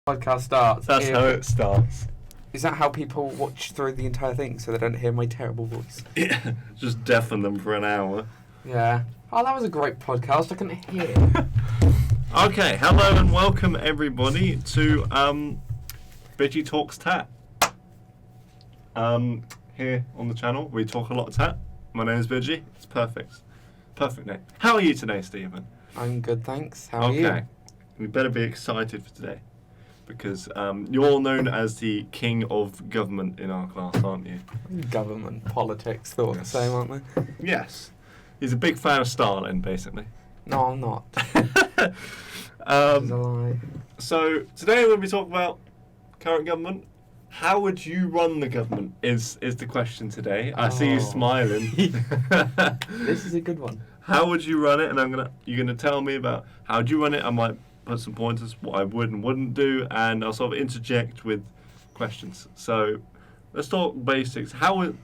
Podcast starts. That's how it starts. Is that how people watch through the entire thing so they don't hear my terrible voice? Yeah, just deafen them for an hour. Yeah. Oh, that was a great podcast. I couldn't hear. Okay, hello and welcome everybody to Bidgey Talks Tat. Here on the channel we talk a lot of tat. My name is Bidgey. It's perfect. Perfect name. How are you today, Stephen? I'm good, thanks. How are you? Okay. We better be excited for today. Because you're known as the king of government in our class, aren't you? Government, politics, thought the same, aren't they? Yes. He's a big fan of Stalin, basically. No, I'm not. It's a lie. So, today we're going to be talking about current government. How would you run the government is the question today. I see you smiling. This is a good one. How would you run it? And you're gonna tell me about how do you run it. I might put some pointers, what I would and wouldn't do, and I'll sort of interject with questions. So, let's talk basics. What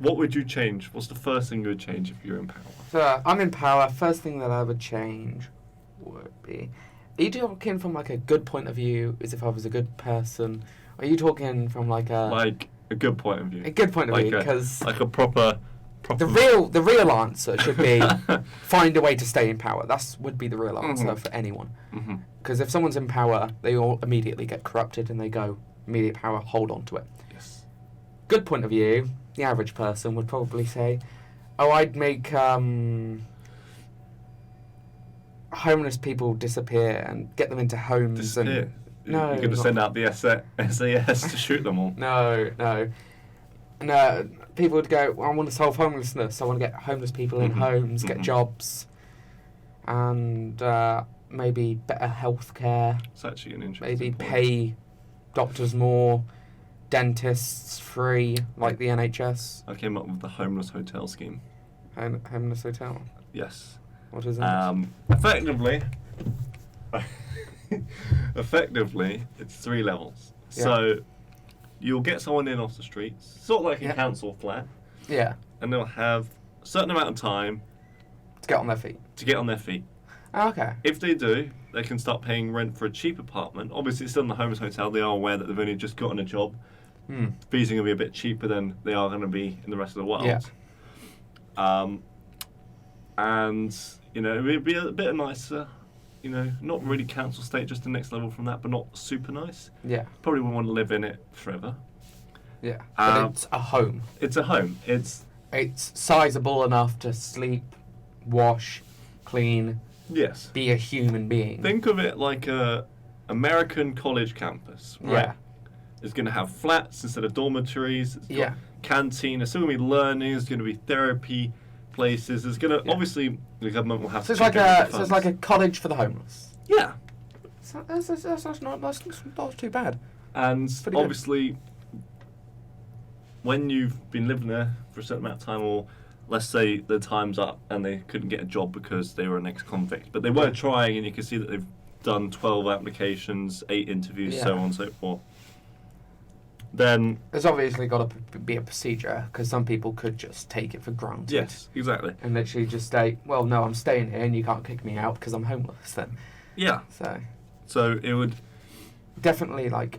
would you change? What's the first thing you would change if you're in power? So, I'm in power. First thing that I would change would be... Are you talking from like a good point of view, as if I was a good person? Or are you talking from like a good point of view? A good point of view, because like a proper. The real answer should be find a way to stay in power. That would be the real answer for anyone. Because if someone's in power, they all immediately get corrupted and they go immediate power. Hold on to it. Yes. Good point of view. The average person would probably say, "Oh, I'd make homeless people disappear and get them into homes." Disappear? No, you're going to send out the SAS to shoot them all. No. People would go, I want to solve homelessness. I want to get homeless people in homes, get jobs, and maybe better health care. It's actually an interesting Maybe point. pay doctors more, dentists free, like the NHS. I came up with the homeless hotel scheme. Homeless hotel? Yes. What is that? Effectively, it's 3 levels. Yeah. So, you'll get someone in off the streets, sort of like a council flat. Yeah. And they'll have a certain amount of time To get on their feet. Oh, okay. If they do, they can start paying rent for a cheap apartment. Obviously, it's still in the homeless hotel. They are aware that they've only just gotten a job. Fees are going to be a bit cheaper than they are going to be in the rest of the world. Yeah. And, it'd be a bit nicer. Not really council state, just the next level from that, but not super nice. Yeah. Probably wouldn't want to live in it forever. Yeah. But it's a home. It's a home. It's sizable enough to sleep, wash, clean, yes. be a human being. Think of it like a American college campus, right? Yeah. It's going to have flats instead of dormitories. It's got canteen. There's still going to be learning. There's going to be therapy places. There's going to obviously the government will have. So to it's like a college for the homeless. Yeah. So that's not too bad. And Pretty obviously, when you've been living there for a certain amount of time, or let's say the time's up and they couldn't get a job because they were an ex-convict, but they were trying, and you can see that they've done 12 applications, 8 interviews, so on and so forth. Then there's obviously got to be a procedure, because some people could just take it for granted. Yes, exactly. And literally just say, well, no, I'm staying here and you can't kick me out because I'm homeless then. Yeah. So it would... Definitely, like,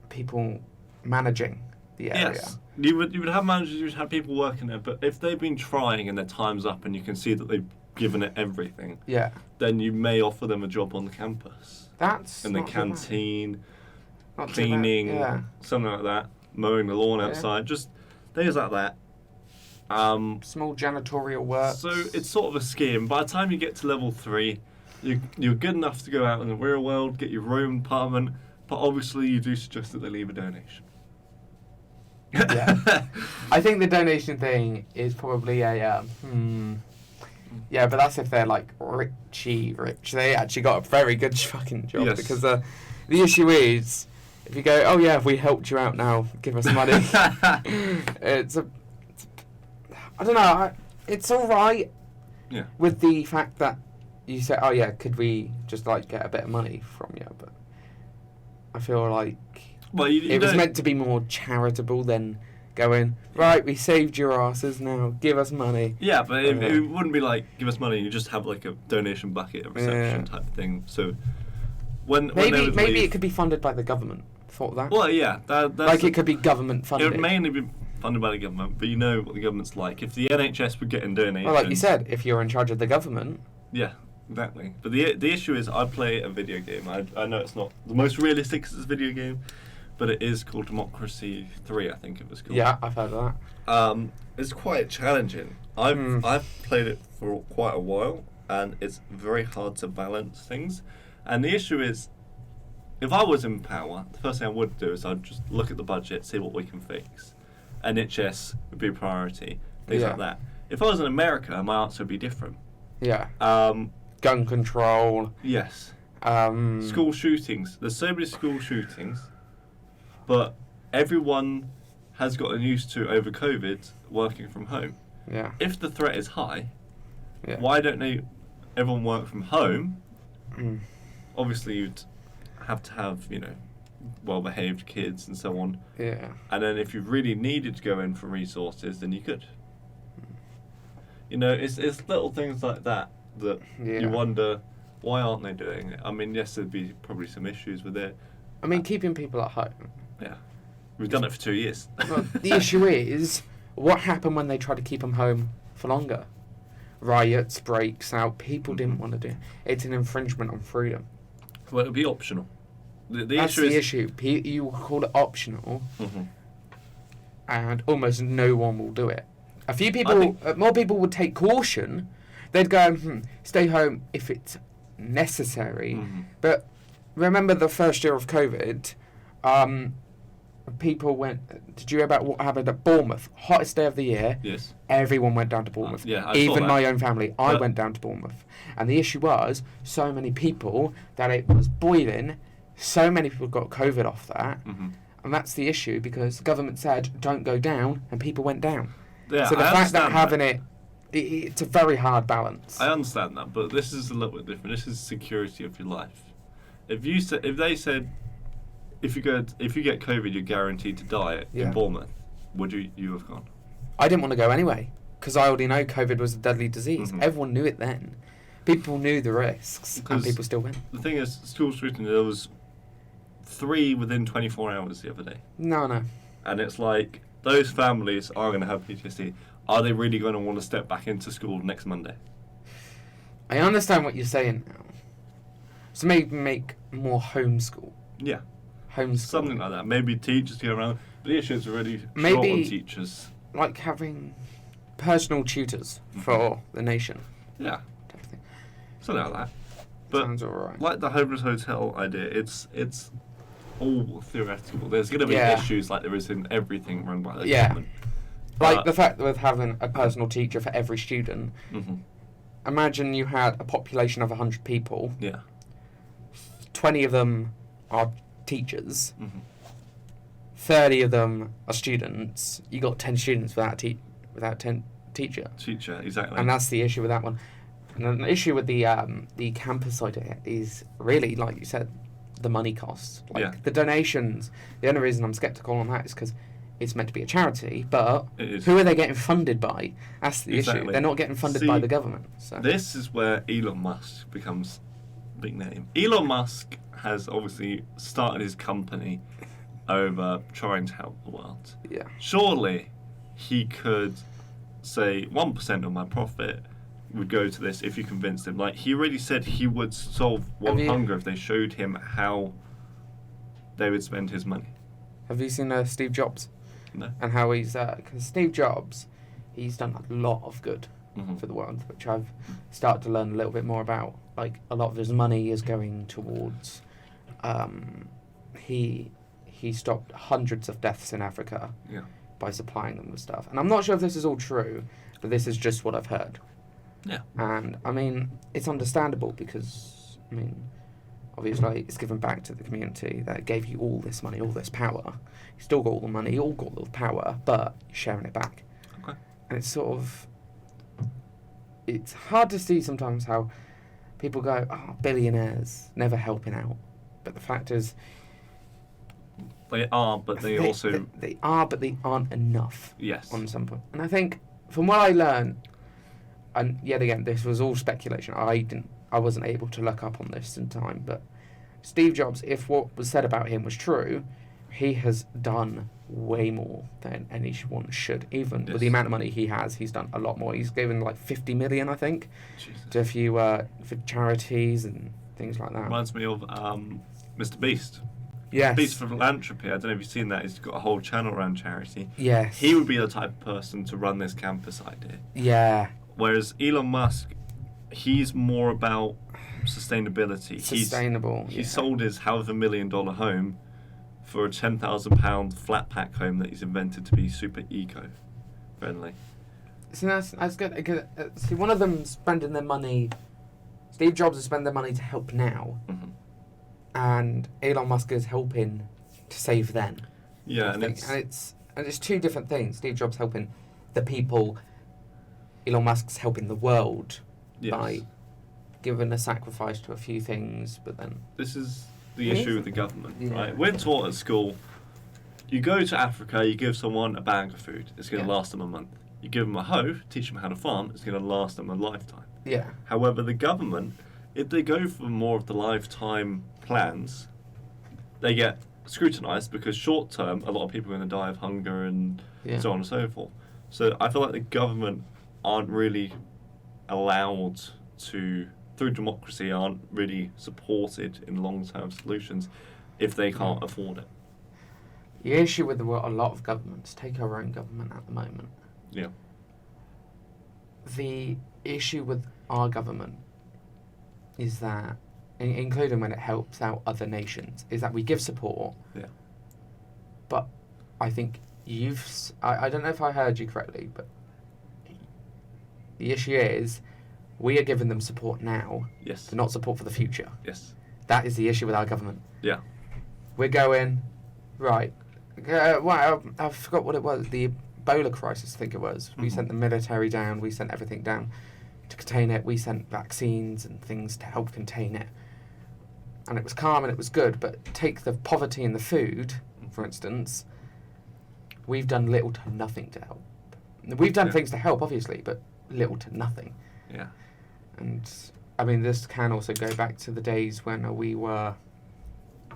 people managing the area. Yes. You would have managers, you would have people working there, but if they've been trying and their time's up and you can see that they've given it everything, then you may offer them a job on the campus. That's in the canteen, not cleaning, something like that, mowing the lawn outside, just things like that. Small janitorial work. So it's sort of a scheme. By the time you get to level 3, you're good enough to go out in the real world, get your own apartment, but obviously you do suggest that they leave a donation. Yeah. I think the donation thing is probably a yeah, but that's if they're like rich. They actually got a very good fucking job. Yes. Because the issue is, if you go, oh yeah, we helped you out now, give us money. I don't know. It's all right. Yeah. With the fact that you say, oh yeah, could we just like get a bit of money from you? But I feel like it was meant to be more charitable than going, right, we saved your asses, now give us money. Yeah, but it wouldn't be like, give us money, you just have like a donation bucket, a reception type of thing. So Maybe it could be funded by the government. Thought of that. Well, yeah, it could be government funded. It would mainly be funded by the government, but you know what the government's like. If the NHS were getting donations... Well, like you said, if you're in charge of the government... Yeah, exactly. But the issue is, I play a video game. I know it's not the most realistic as a video game, but it is called Democracy 3, I think it was called. Yeah, I've heard of that. It's quite challenging. I've played it for quite a while, and it's very hard to balance things. And the issue is, if I was in power, the first thing I would do is I'd just look at the budget, see what we can fix. NHS would be a priority, things like that. If I was in America, my answer would be different. Yeah. Gun control. Yes. School shootings. There's so many school shootings, but everyone has gotten used to, over COVID, working from home. Yeah. If the threat is high, why don't everyone work from home? Obviously, you'd have to have, well-behaved kids and so on. Yeah. And then if you really needed to go in for resources, then you could. It's little things like that you wonder, why aren't they doing it? I mean, yes, there'd be probably some issues with it. I mean, keeping people at home. Yeah. We've done it for 2 years. Well, the issue is, what happened when they tried to keep them home for longer? Riots, breaks out, people didn't want to do it. It's an infringement on freedom. Well, it would be optional. That's the issue. You call it optional, and almost no one will do it. A few people, more people would take caution. They'd go, stay home if it's necessary. But remember the first year of COVID, people went... Did you hear about what happened at Bournemouth? Hottest day of the year. Yes. Everyone went down to Bournemouth. Even my own family. I went down to Bournemouth. And the issue was, so many people, that it was boiling. So many people got COVID off that. And that's the issue, because the government said, don't go down, and people went down. Yeah, so the fact that having it's a very hard balance. I understand that, but this is a little bit different. This is security of your life. If they said, if you get COVID, you're guaranteed to die in Bournemouth, would you have gone? I didn't want to go anyway, because I already know COVID was a deadly disease. Everyone knew it then. People knew the risks, and people still went. The thing is, school shooting, there was 3 within 24 hours the other day. No. And it's like, those families are going to have PTSD. Are they really going to want to step back into school next Monday? I understand what you're saying now. So maybe make more homeschool. Yeah. Homeschool. Something like that. Maybe teachers go around. But the issue is really short on teachers. Like having personal tutors for the nation. Yeah. Something like that. But sounds alright. Like the homeless hotel idea, it's all theoretical. There's going to be issues like there is in everything run by the government. Like the fact with having a personal teacher for every student. Imagine you had a population of 100 people. Yeah. 20 of them are teachers. 30 of them are students. You got 10 students without 10 teacher. Teacher, exactly. And that's the issue with that one. And the issue with the campus idea is really, like you said, the money costs. Like the donations. The only reason I'm sceptical on that is because it's meant to be a charity, but who are they getting funded by? That's the issue. They're not getting funded by the government. So. This is where Elon Musk becomes a big name. Elon Musk has obviously started his company over trying to help the world. Yeah. Surely he could say 1% of my profit would go to this if you convinced him. Like, he already said he would solve world hunger if they showed him how they would spend his money. Have you seen Steve Jobs? No. And how he's... Because Steve Jobs, he's done a lot of good for the world, which I've started to learn a little bit more about. Like, a lot of his money is going towards... He stopped hundreds of deaths in Africa by supplying them with stuff. And I'm not sure if this is all true, but this is just what I've heard. Yeah. And, I mean, it's understandable because, I mean, obviously it's given back to the community that gave you all this money, all this power. You still got all the money, you all got all the power, but you're sharing it back. Okay. And it's sort of... It's hard to see sometimes how people go, billionaires, never helping out. But the fact is... They are, but they also... They are, but they aren't enough. Yes. On some point. And I think, from what I learned... And yet again, this was all speculation. I wasn't able to look up on this in time, but Steve Jobs, if what was said about him was true, he has done way more than anyone should. Even with the amount of money he has, he's done a lot more. He's given like 50 million, I think, to a few for charities and things like that. Reminds me of Mr. Beast. Yes. Beast for Philanthropy. I don't know if you've seen that. He's got a whole channel around charity. Yes. He would be the type of person to run this campus idea. Yeah. Whereas Elon Musk, he's more about sustainability. Sustainable. He sold his however $1 million home for a £10,000 flat pack home that he's invented to be super eco-friendly. See, that's good. See, one of them spending their money. Steve Jobs is spending their money to help now, and Elon Musk is helping to save then. Yeah, and it's two different things. Steve Jobs helping the people. Elon Musk's helping the world by giving a sacrifice to a few things, but then this is the issue with the government, right? We're taught at school, you go to Africa, you give someone a bag of food, it's going to last them a month. You give them a hoe, teach them how to farm, it's going to last them a lifetime. Yeah. However, the government, if they go for more of the lifetime plans, they get scrutinised because short term, a lot of people are going to die of hunger and so on and so forth. So I feel like the government aren't really allowed to, through democracy, aren't really supported in long-term solutions if they can't afford it. The issue with a lot of governments, take our own government at the moment. Yeah. The issue with our government is that, including when it helps out other nations, is that we give support. Yeah. But I think I don't know if I heard you correctly, but the issue is we are giving them support now, but not support for the future. Yes. That is the issue with our government. Yeah. We're going, right, well, I forgot what it was, the Ebola crisis, I think it was. We sent the military down, we sent everything down to contain it, we sent vaccines and things to help contain it. And it was calm and it was good, but take the poverty in the food, for instance, we've done little to nothing to help. We've done things to help, obviously, but little to nothing. Yeah. And I mean, this can also go back to the days when we were,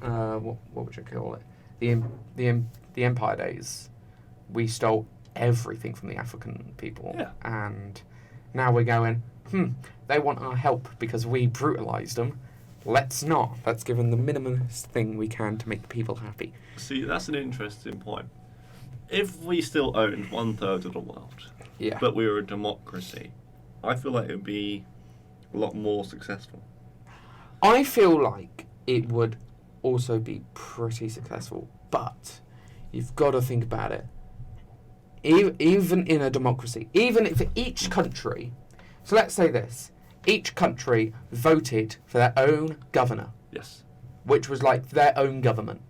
what would you call it? The Empire days. We stole everything from the African people, and now we're going, they want our help because we brutalised them. Let's not. Let's give them the minimum thing we can to make people happy. See, that's an interesting point. If we still owned 1/3 of the world, but we were a democracy, I feel like it would be a lot more successful. I feel like it would also be pretty successful, but you've got to think about it. Even in a democracy, even if each country, so let's say this, each country voted for their own governor, which was like their own government.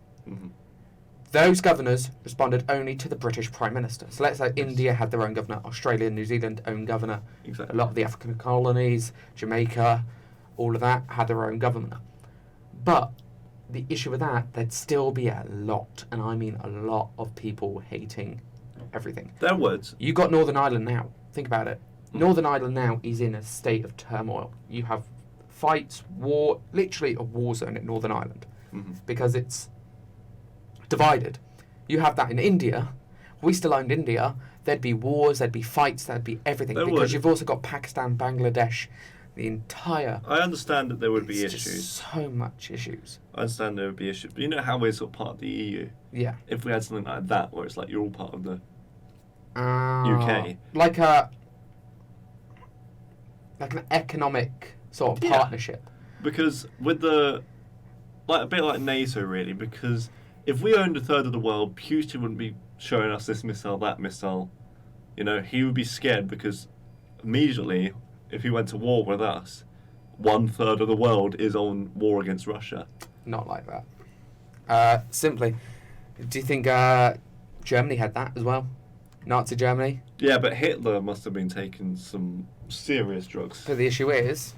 Those governors responded only to the British Prime Minister. So let's say India had their own governor, Australia and New Zealand own governor, a lot of the African colonies, Jamaica, all of that had their own governor. But the issue with that, there'd still be a lot, and I mean a lot, of people hating everything. Their words. You got Northern Ireland now. Think about it. Northern Ireland now is in a state of turmoil. You have fights, war, literally a war zone in Northern Ireland because it's divided. You have that in India. We still owned India. There'd be wars, there'd be fights, there'd be everything. Because you've also got Pakistan, Bangladesh, the entire... I understand that there would be issues. Just so much issues. I understand there would be issues. But you know how we're sort of part of the EU? Yeah. If we had something like that, where it's like you're all part of the UK. Like an economic sort of partnership. Because with the... like a bit like NATO, really, because if we owned 1/3 of the world, Putin wouldn't be showing us this missile, that missile. You know, he would be scared because immediately, if he went to war with us, 1/3 of the world is on war against Russia. Not like that. Simply, do you think Germany had that as well? Nazi Germany? Yeah, but Hitler must have been taking some serious drugs. But the issue is,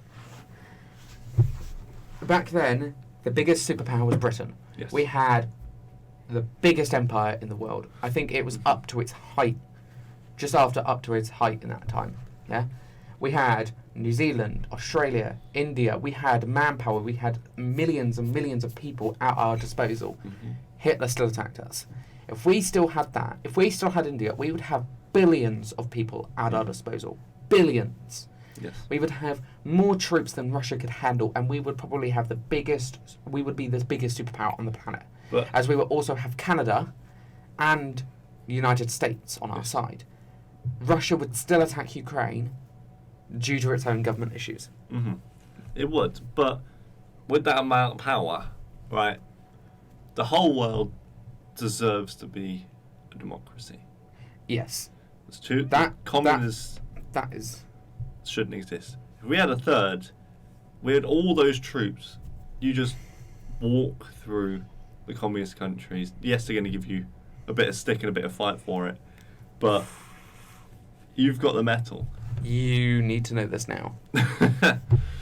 back then, the biggest superpower was Britain. Yes. We had the biggest empire in the world. I think it was up to its height, just after up to its height in that time. Yeah, We had New Zealand, Australia, India. We had manpower. We had millions and millions of people at our disposal. Mm-hmm. Hitler still attacked us. If we still had that, if we still had India, we would have billions of people at our disposal. Billions. Yes. We would have more troops than Russia could handle, and we would probably have the biggest superpower on the planet. But as we would also have Canada and the United States on our side. Russia would still attack Ukraine due to its own government issues. Mm-hmm. It would, but with that amount of power, right, the whole world deserves to be a democracy. Yes. It's true. Communists shouldn't exist. If we had a third, we had all those troops. You just walk through the communist countries. Yes, they're going to give you a bit of stick and a bit of fight for it, but you've got the metal. You need to know this now.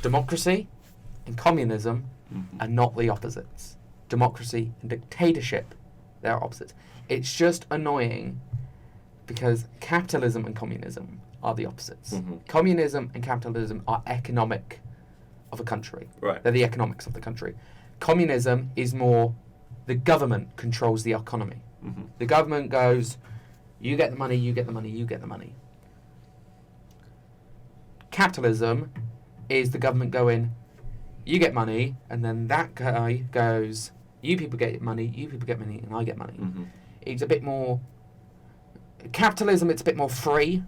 Democracy and communism are not the opposites. Democracy and dictatorship, they're opposites. It's just annoying because capitalism and communism are the opposites. Mm-hmm. Communism and capitalism are economic of a country. Right. They're the economics of the country. Communism is more the government controls the economy. Mm-hmm. The government goes, you get the money, you get the money, you get the money. Capitalism is the government going, you get money, and then that guy goes, you people get money, you people get money, and I get money. Mm-hmm. It's a bit more... Capitalism, it's a bit more free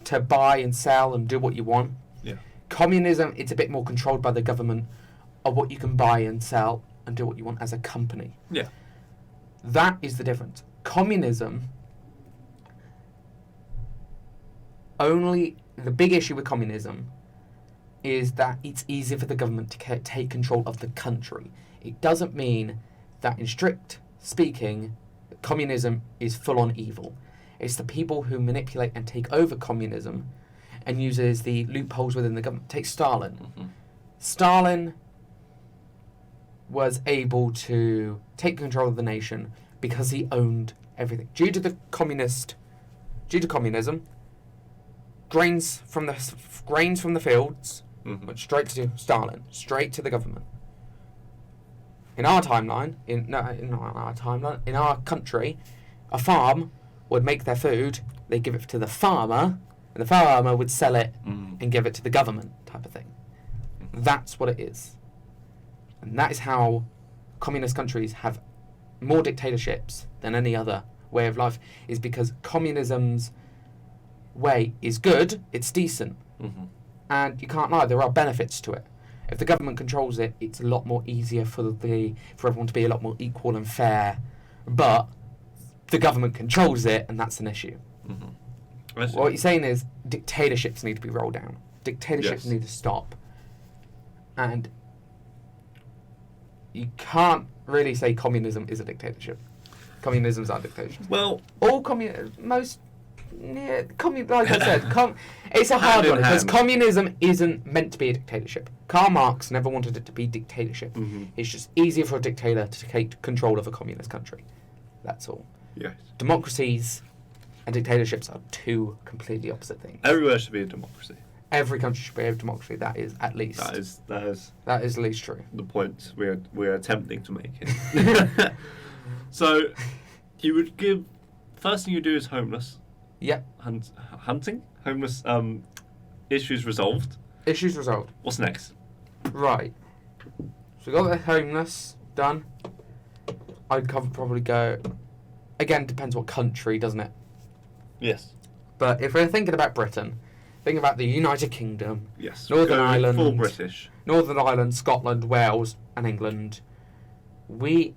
to buy and sell and do what you want. Yeah. Communism, it's a bit more controlled by the government of what you can buy and sell and do what you want as a company. Yeah. That is the difference. Communism, the big issue with communism is that it's easier for the government to take control of the country. It doesn't mean that in strict speaking, communism is full-on evil. It's the people who manipulate and take over communism and uses the loopholes within the government. Take Stalin. Mm-hmm. Stalin was able to take control of the nation because he owned everything. Due to communism, grains from the fields went straight to Stalin, straight to the government. In our timeline, in our country, a farm would make their food, they'd give it to the farmer, and the farmer would sell it and give it to the government, type of thing. That's what it is. And that is how communist countries have more dictatorships than any other way of life, is because communism's way is good, it's decent. Mm-hmm. And you can't lie, there are benefits to it. If the government controls it, it's a lot more easier for everyone to be a lot more equal and fair. But the government controls it, and that's an issue. Mm-hmm. What you're saying is dictatorships need to be rolled down. Dictatorships need to stop. And you can't really say communism is a dictatorship. Communism's not a dictatorship. Well, all like I said, it's a hard one because communism isn't meant to be a dictatorship. Karl Marx never wanted it to be dictatorship. Mm-hmm. It's just easier for a dictator to take control of a communist country. That's all. Yes. Democracies and dictatorships are two completely opposite things. Everywhere should be a democracy. Every country should be a democracy. That is at least. That is at least true. The point we're attempting to make here. So, you would give. First thing you do is homeless. Yep. Hunting? Homeless. Issues resolved. Issues resolved. What's next? Right. So we got the homeless done. I'd probably go. Again, depends what country, doesn't it? Yes. But if we're thinking about Britain, think about the United Kingdom. Yes. Northern Ireland. Full British. Northern Ireland, Scotland, Wales, and England. We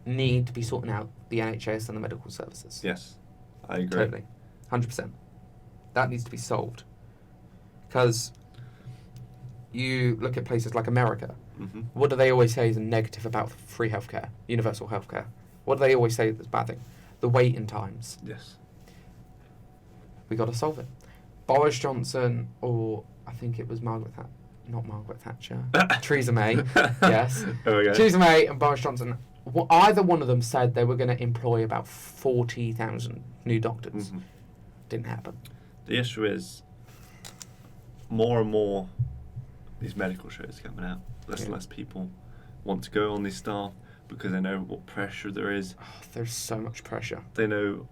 need to be sorting out the NHS and the medical services. Yes, I agree. Totally. 100%. That needs to be solved. Because you look at places like America. Mm-hmm. What do they always say is negative about free healthcare, universal healthcare? What do they always say is a bad thing? The waiting times. Yes. We got to solve it. Boris Johnson, or I think it was not Margaret Thatcher, Theresa May, yes. There we go. Theresa May and Boris Johnson, either one of them said they were going to employ about 40,000 new doctors. Mm-hmm. Didn't happen. The issue is, more and more these medical shows coming out. Less and less people want to go on these staff because they know what pressure there is. Oh, there's so much pressure. They know,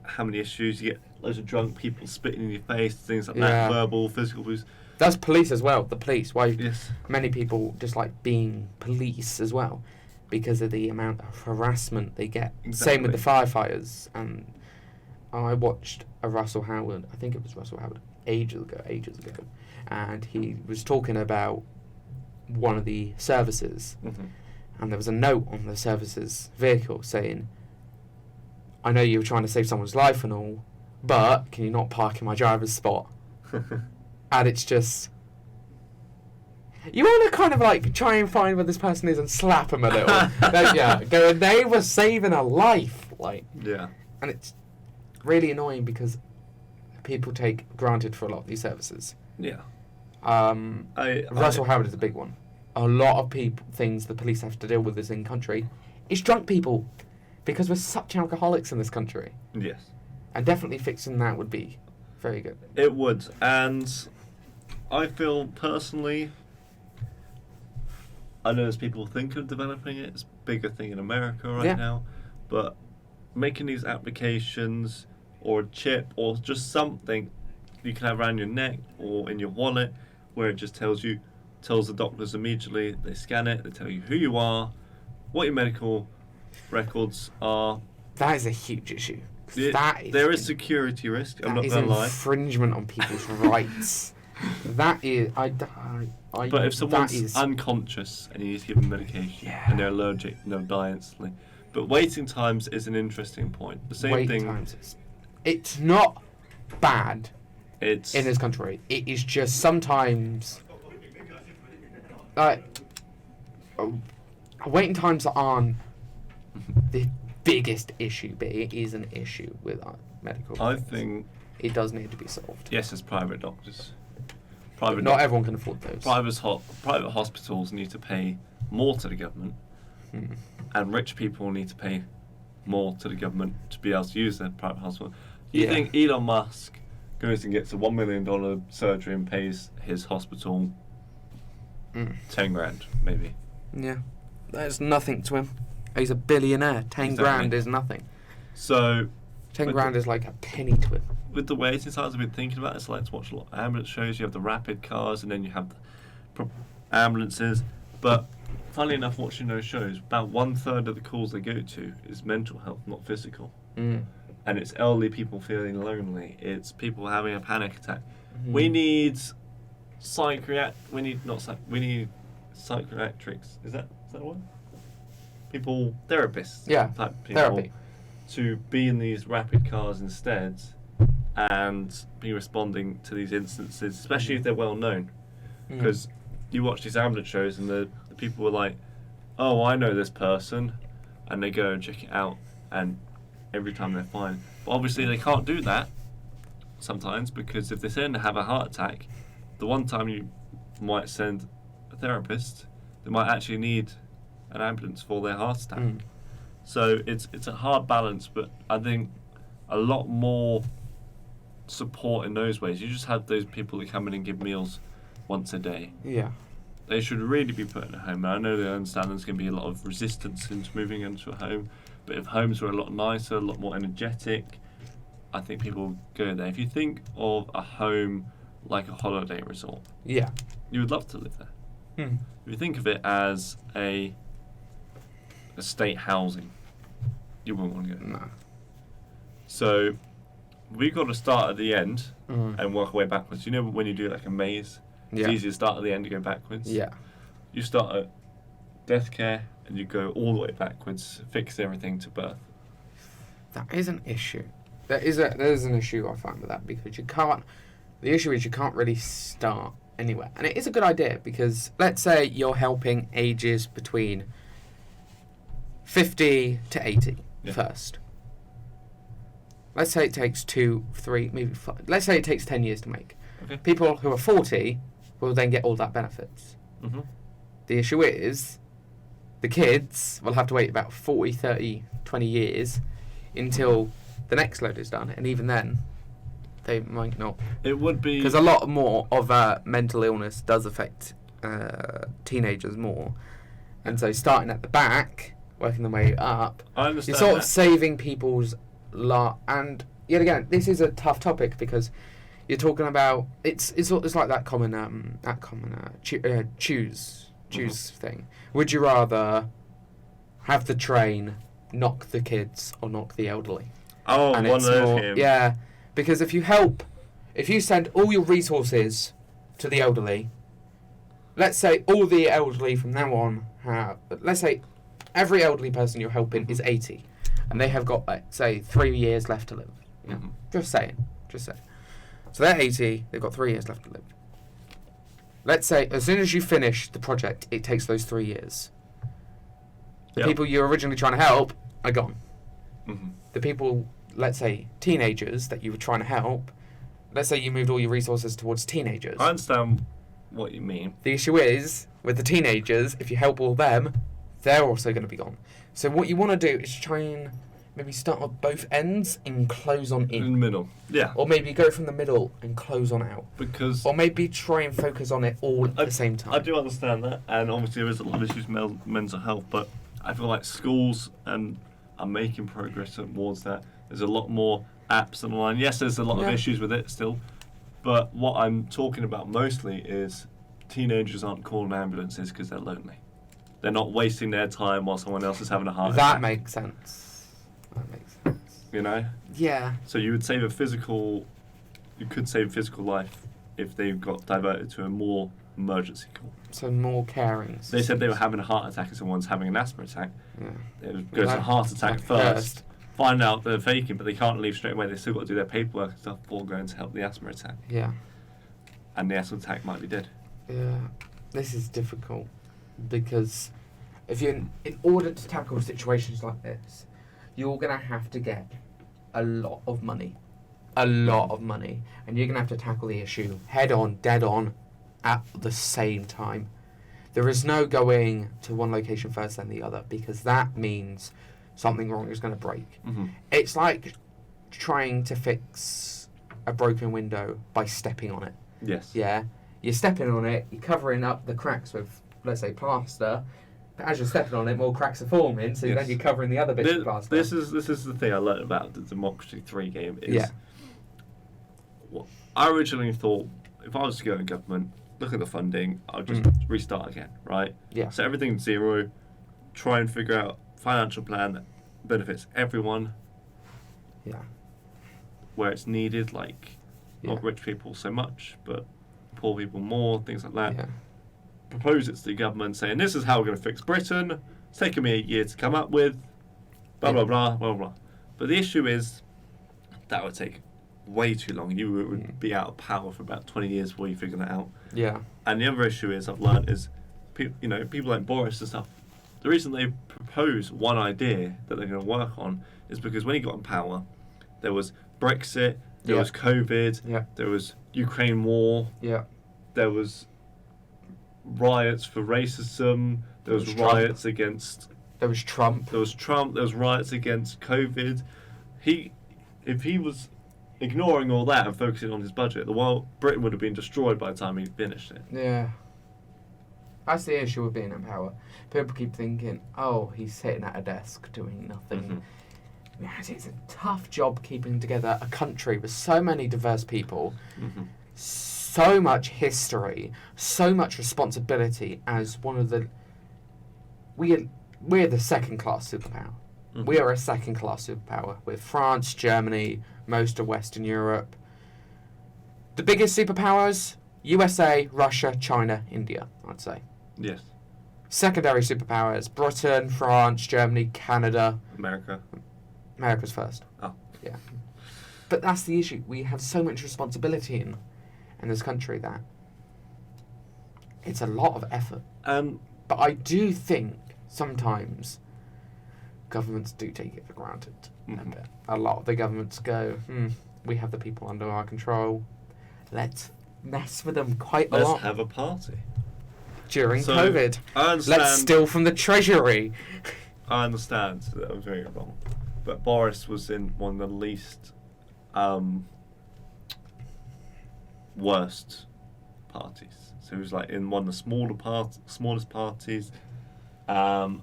how many issues you get. Loads of drunk people spitting in your face, things like that, verbal, physical abuse. That's police as well. The police. Why? Yes. Many people dislike being police as well, because of the amount of harassment they get. Exactly. Same with the firefighters. And I watched a Russell Howard. I think it was Russell Howard ages ago, and he was talking about one of the services, and there was a note on the services vehicle saying, "I know you were trying to save someone's life and all, but can you not park in my driver's spot?" And it's just, you want to kind of like try and find where this person is and slap him a little. They were saving a life, like. Yeah. And it's really annoying because people take granted for a lot of these services. Yeah. Russell Howard is a big one. A lot of things the police have to deal with in country is drunk people, because we're such alcoholics in this country. Yes. And definitely fixing that would be very good. It would. And I feel personally, I know there's people thinking of developing it. It's a bigger thing in America right now. But making these applications or a chip or just something you can have around your neck or in your wallet where it just tells the doctors immediately, they scan it, they tell you who you are, what your medical records are. That is a huge issue. There is security risk, I'm not going to lie. That is infringement on people's rights. That is... But if someone's unconscious and you need to give them medication and they're allergic and they'll die instantly. But waiting times is an interesting point. The same thing... Times it's not bad in this country. It is just sometimes... waiting times aren't the biggest issue, but it is an issue with our medical. I think it does need to be solved. Yes, as private doctors. Not everyone can afford those. Private hospitals need to pay more to the government, and rich people need to pay more to the government to be able to use their private hospital. You think Elon Musk goes and gets a $1 million surgery and pays his hospital 10 grand, maybe? Yeah, that's nothing to him. He's a billionaire. 10 grand is nothing. So 10 grand is like a penny to him. With the waiting times I've been thinking about, it's like to watch a lot of ambulance shows. You have the rapid cars, and then you have the ambulances. But funnily enough, watching those shows, about 1/3 of the calls they go to is mental health, not physical. And it's elderly people feeling lonely. It's people having a panic attack. We need psychiatrics. Is that the one? People, therapists. Type people therapy. To be in these rapid cars instead and be responding to these instances, especially if they're well known. Because you watch these ambulance shows and the people were like, "Oh, I know this person," and they go and check it out, and every time they're fine. But obviously they can't do that sometimes, because if they say they have a heart attack, the one time you might send a therapist, they might actually need an ambulance for their heart attack. So it's a hard balance, but I think a lot more support in those ways. You just have those people that come in and give meals once a day. Yeah. They should really be put in a home. And I know they understand there's going to be a lot of resistance into moving into a home, but if homes were a lot nicer, a lot more energetic, I think people would go there. If you think of a home like a holiday resort, you would love to live there. If you think of it as a estate housing, you wouldn't want to go. No. So we've got to start at the end and work our way backwards. You know when you do like a maze, it's easy to start at the end and go backwards. Yeah. You start at death care and you go all the way backwards, fix everything to birth. That is an issue. There is an issue I find with that, because you can't. The issue is you can't really start anywhere, and it is a good idea, because let's say you're helping ages between 50 to 80 first. Let's say it takes 2, 3, maybe 5. Let's say it takes 10 years to make. Okay. People who are 40 will then get all that benefits. The issue is the kids will have to wait about 40, 30, 20 years until the next load is done. And even then, they might not. It would be... Because a lot more of mental illness does affect teenagers more. And so starting at the back, working the way up, I understand you're sort of saving people's and yet again, this is a tough topic because you're talking about it's like that common choose thing. Would you rather have the train knock the kids or knock the elderly? Oh, and one of those games. Yeah, because if you send all your resources to the elderly, let's say all the elderly from now on let's say every elderly person you're helping is 80, and they have got, say, 3 years left to live. Yeah, just saying. So they're 80, they've got 3 years left to live. Let's say as soon as you finish the project, it takes those 3 years. The people you were originally trying to help are gone. Mm-hmm. The people, let's say, teenagers that you were trying to help, let's say you moved all your resources towards teenagers. I understand what you mean. The issue is, with the teenagers, if you help all them, they're also going to be gone. So what you want to do is try and maybe start on both ends and close on in. In the middle, yeah. Or maybe go from the middle and close on out. Because... Or maybe try and focus on it all at the same time. I do understand that, and obviously there is a lot of issues with mental health, but I feel like schools are making progress towards that. There's a lot more apps online. Yes, there's a lot of issues with it still, but what I'm talking about mostly is teenagers aren't calling ambulances because they're lonely. They're not wasting their time while someone else is having a heart attack. That makes sense. You know? Yeah. So you could save a physical life if they got diverted to a more emergency call. So more caring. They said they were having a heart attack and someone's having an asthma attack. Yeah. They would go to a heart attack first, find out they're faking, but they can't leave straight away. They still got to do their paperwork and stuff before going to help the asthma attack. Yeah. And the asthma attack might be dead. Yeah. This is difficult because in order to tackle situations like this, you're going to have to get a lot of money. And you're going to have to tackle the issue head on, dead on, at the same time. There is no going to one location first then the other, because that means something wrong is going to break. Mm-hmm. It's like trying to fix a broken window by stepping on it. Yes. Yeah. You're stepping on it, you're covering up the cracks with, let's say, plaster. But as you're stepping on it, more cracks are forming, so then you're covering the other bits of plaster. This is the thing I learned about the Democracy 3 game. Is well, I originally thought if I was to go in government, look at the funding, I'll just restart again, right? Yeah. So everything's zero, try and figure out financial plan that benefits everyone. Yeah. Where it's needed, like not rich people so much, but poor people more, things like that. Yeah. Propose it to the government saying this is how we're going to fix Britain. It's taken me a year to come up with. Blah blah blah blah blah. But the issue is that would take way too long. You would be out of power for about 20 years before you figure that out. Yeah. And the other issue is I've learned is, people like Boris and stuff. The reason they propose one idea that they're going to work on is because when he got in power, there was Brexit, there was COVID, there was Ukraine war, there was riots for racism, there was riots against... There was Trump. There was riots against COVID. If he was ignoring all that and focusing on his budget, Britain would have been destroyed by the time he finished it. Yeah. That's the issue with being in power. People keep thinking, oh, he's sitting at a desk doing nothing. Mm-hmm. It's a tough job keeping together a country with so many diverse people, so much history, so much responsibility as one of the... We're the second-class superpower. Mm-hmm. We are a second-class superpower with France, Germany, most of Western Europe. The biggest superpowers, USA, Russia, China, India, I'd say. Yes. Secondary superpowers, Britain, France, Germany, Canada. America. America's first. Oh. Yeah. But that's the issue. We have so much responsibility in this country that it's a lot of effort. But I do think sometimes governments do take it for granted a bit. A lot of the governments go, we have the people under our control. Let's mess with them quite a lot. Let's have a party. During COVID. I understand. Let's steal from the treasury. I understand that I'm very wrong. But Boris was in one of the least worst parties. So he was like in one of the smallest parties, and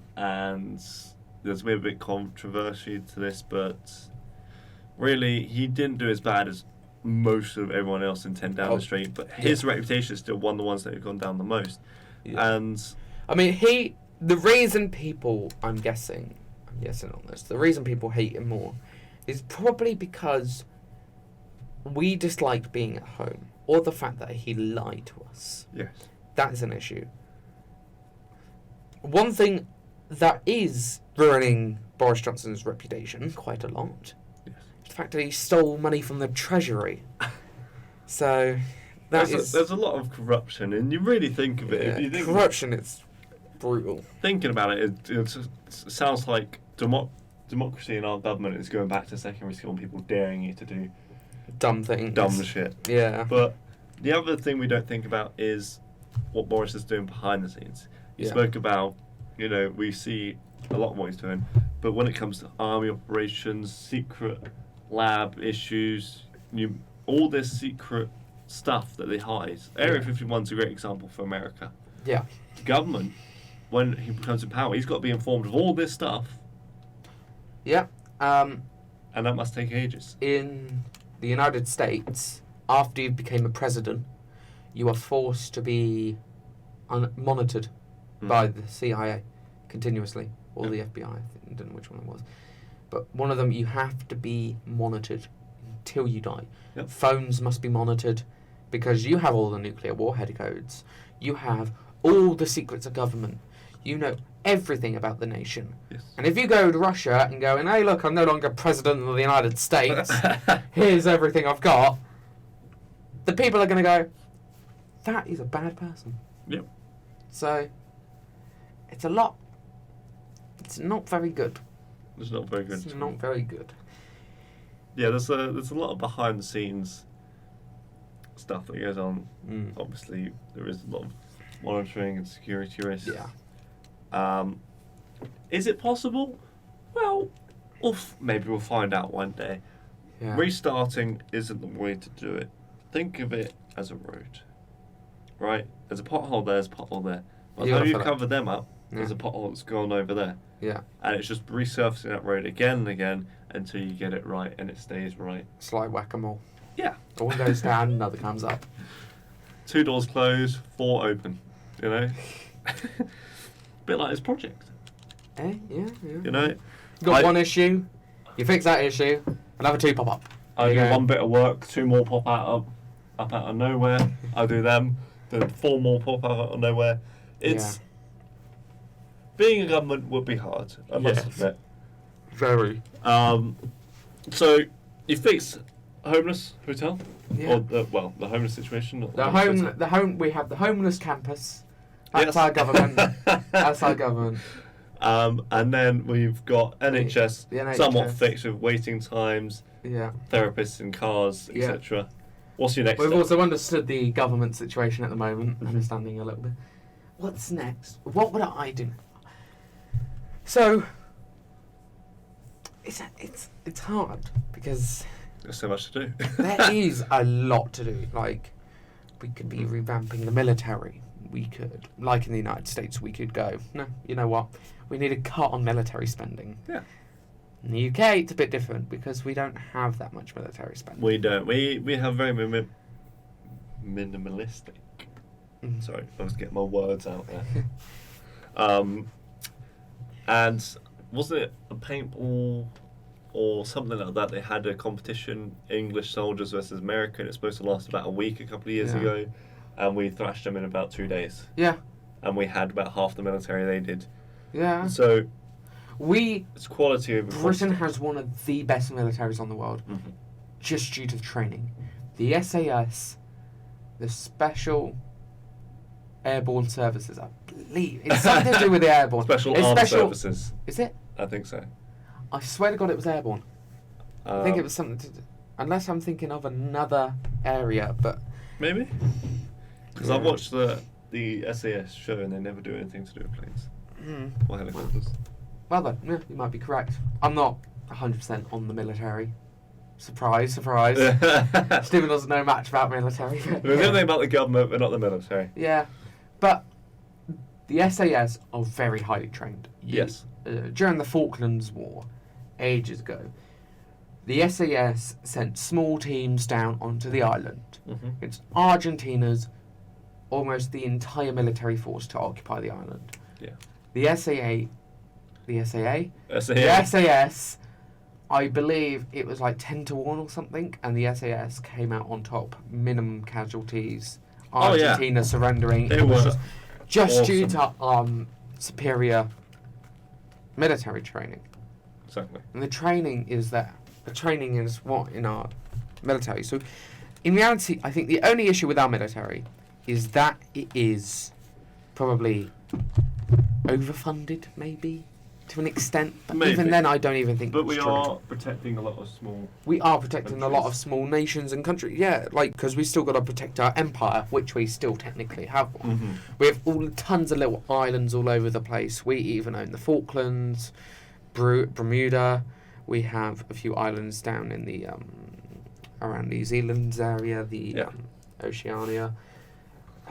there's maybe a bit controversy to this, but really he didn't do as bad as most of everyone else in 10 down the street, but his reputation is still one of the ones that have gone down the most. And I mean, the reason people, I'm guessing on this, the reason people hate him more is probably because we disliked being at home, or the fact that he lied to us. Yes. That is an issue. One thing that is ruining Boris Johnson's reputation quite a lot is the fact that he stole money from the Treasury. So there's a lot of corruption, and you really think of it. Yeah, if you think corruption, it's brutal. Thinking about it, it sounds like democracy in our government is going back to secondary school and people daring you to do dumb things. Dumb shit. Yeah. But the other thing we don't think about is what Boris is doing behind the scenes. You spoke about, we see a lot of what he's doing, but when it comes to army operations, secret lab issues, all this secret stuff that they hide. Area 51 is a great example for America. Yeah. The government, when he becomes in power, he's got to be informed of all this stuff. Yeah. And that must take ages. In the United States, after you became a president, you are forced to be monitored by the CIA continuously, or the FBI. I don't know which one it was. But one of them, you have to be monitored until you die. Yep. Phones must be monitored because you have all the nuclear warhead codes. You have all the secrets of government. You know everything about the nation. Yes. And if you go to Russia and go, hey, look, I'm no longer president of the United States. Here's everything I've got. The people are going to go, that is a bad person. Yep. So, it's a lot. It's not very good. It's not very good. It's not very good. Yeah, there's a lot of behind the scenes stuff that goes on. Obviously, there is a lot of monitoring and security risks. Yeah. Is it possible? Well, maybe we'll find out one day. Yeah. Restarting isn't the way to do it. Think of it as a road, right? There's a pothole there, there's a pothole there. By the time you cover them up, there's a pothole that's gone over there. Yeah. And it's just resurfacing that road again and again until you get it right and it stays right. It's like whack-a-mole. Yeah. One goes down, another comes up. 2 doors closed, 4 open. Bit like this project. Yeah. You got one issue, you fix that issue, another 2 pop up. I do one bit of work, 2 more pop up out of nowhere. I do them, then 4 more pop out of nowhere. It's being a government would be hard, I must admit. Very. So you fix homeless hotel, Yeah. or the homeless situation. We have the homeless campus. That's our government. That's our government. And then we've got NHS, the NHS. somewhat fixed with waiting times, therapists in cars, etc. What's your next We've step? also understood the government situation at the moment, understanding a little bit. What's next? What would I do? So it's hard because there's so much to do. there is a lot to do. Like, we could be revamping the military. We could, like in the United States, we could go, no, you know what? We need a cut on military spending. Yeah. In the UK, it's a bit different because we don't have that much military spending. We don't. We have very minimalistic. Sorry, I was getting my words out there. And wasn't it a paintball or something like that? They had a competition, English soldiers versus American. It's supposed to last about a week a couple of years ago. And we thrashed them in about 2 days. Yeah. And we had about half the military they did. Yeah. So it's quality over Britain quantity. has one of the best militaries on the world, just due to the training. The SAS, the Special Airborne Services, I believe. It's something to do with the airborne. Special Armed Services. Is it? I think so. I swear to God it was airborne. I think it was something to do, unless I'm thinking of another area, but... Maybe? Because I've watched the SAS show and they never do anything to do with planes. Or helicopters. Well then, you might be correct. I'm not 100% on the military. Surprise, surprise. Stephen doesn't know much about military. We know about the government, but not the military. Yeah, but the SAS are very highly trained. Yes. During the Falklands War, ages ago, the SAS sent small teams down onto the island. It's Argentina's almost the entire military force to occupy the island. Yeah. The SAS, I believe it was like 10-1 or something, and the SAS came out on top. Minimum casualties. Argentina surrendering. It was just awesome. due to superior military training. Exactly. And the training is there. The training is what in our military. So, in reality, I think the only issue with our military is that it is probably overfunded, maybe, to an extent. But maybe. Even then, I don't even think. But we true. are protecting a lot of small. We are protecting countries. a lot of small nations and countries. Yeah, like because we still got to protect our empire, which we still technically have one. We have tons of little islands all over the place. We even own the Falklands, Bermuda. We have a few islands down in the around New Zealand's area, the Oceania.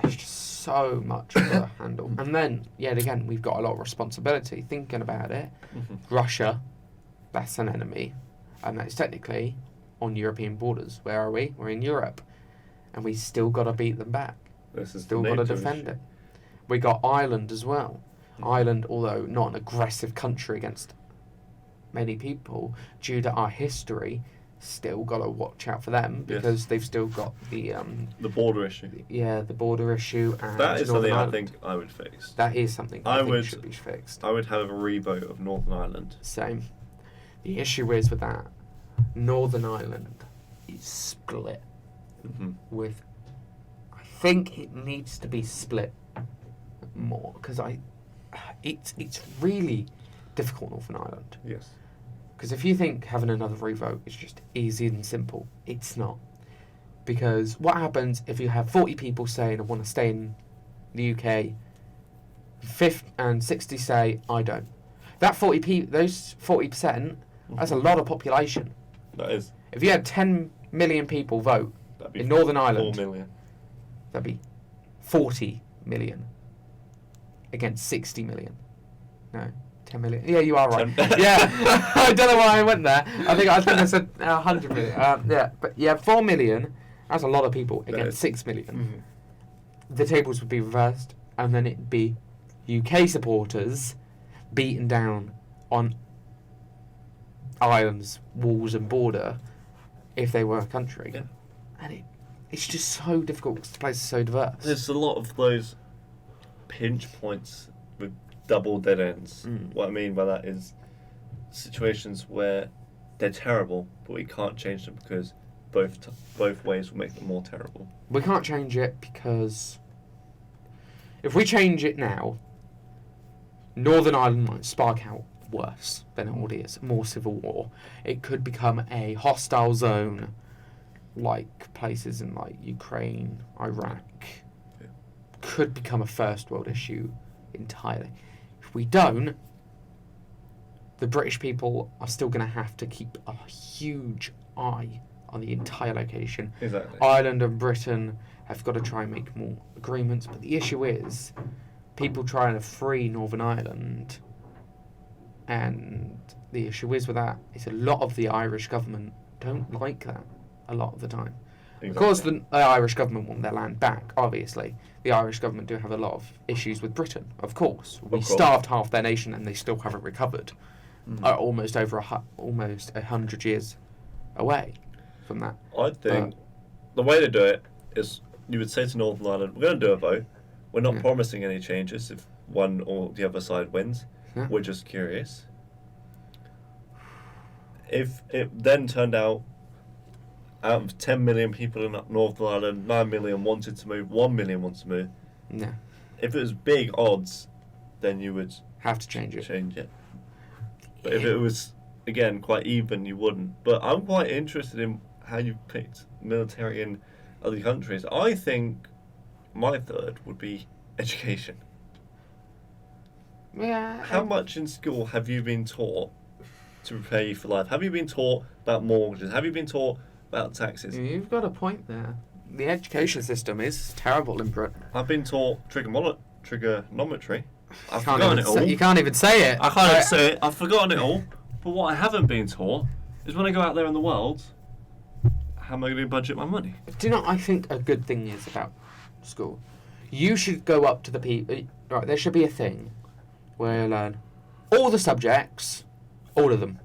There's just so much to handle. And then, yet again, we've got a lot of responsibility. Thinking about it, Russia, that's an enemy. And that's technically on European borders. Where are we? We're in Europe. And we still got to beat them back. This is still got to defend it. We got Ireland as well. Ireland, although not an aggressive country against many people, due to our history, still got to watch out for them because they've still got the border issue. The border issue. And that is something Ireland. I think I would fix. That is something I think should be fixed. I would have a revote of Northern Ireland. Same. The issue is with that, Northern Ireland is split with. I think it needs to be split more because it's really difficult, Northern Ireland. Yes. Because if you think having another revote is just easy and simple, it's not. Because what happens if you have 40 people saying I want to stay in the UK, 50 and 60 say I don't. That 40%, that's a lot of population. That is. If you had 10 million people vote in Northern Ireland, 4 million. That'd be 40 million against 60 million. No. 10 million. Yeah, you are right. Yeah, I don't know why I went there. I think I said 100 million. But 4 million. That's a lot of people against 6 million. The tables would be reversed, and then it'd be UK supporters beaten down on Ireland's walls and border if they were a country. Yeah. And it's just so difficult because the place is so diverse. There's a lot of those pinch points with double dead ends. What I mean by that is situations where they're terrible, but we can't change them because both ways will make them more terrible. We can't change it because if we change it now, Northern Ireland might spark out worse than it already is. More civil war. It could become a hostile zone, like places in like Ukraine, Iraq. Yeah. Could become a first world issue entirely. If we don't, the British people are still going to have to keep a huge eye on the entire location. Exactly. Ireland and Britain have got to try and make more agreements, but the issue is people trying to free Northern Ireland, and the issue is with that is a lot of the Irish government don't like that a lot of the time. Exactly. Of course, the Irish government want their land back, obviously. The Irish government do have a lot of issues with Britain, of course. We starved half their nation and they still haven't recovered. Almost 100 years away from that. I think the way to do it is you would say to Northern Ireland, we're going to do a vote. We're not promising any changes if one or the other side wins. Yeah. We're just curious. If it then turned out of 10 million people in Northern Ireland, 9 million wanted to move, 1 million wants to move. Yeah. If it was big odds, then you would have to change it. But if it was, again, quite even, you wouldn't. But I'm quite interested in how you picked military in other countries. I think my third would be education. Yeah. How much in school have you been taught to prepare you for life? Have you been taught about mortgages? Have you been taught about taxes? You've got a point there. The education system is terrible in Britain. I've been taught trigonometry. I've forgotten it all. You can't even say it. I can't even say it. I've forgotten it all. But what I haven't been taught is when I go out there in the world, how am I going to budget my money? Do you know what I think a good thing is about school? You should go up to the people. Right, there should be a thing where you learn all the subjects, all of them,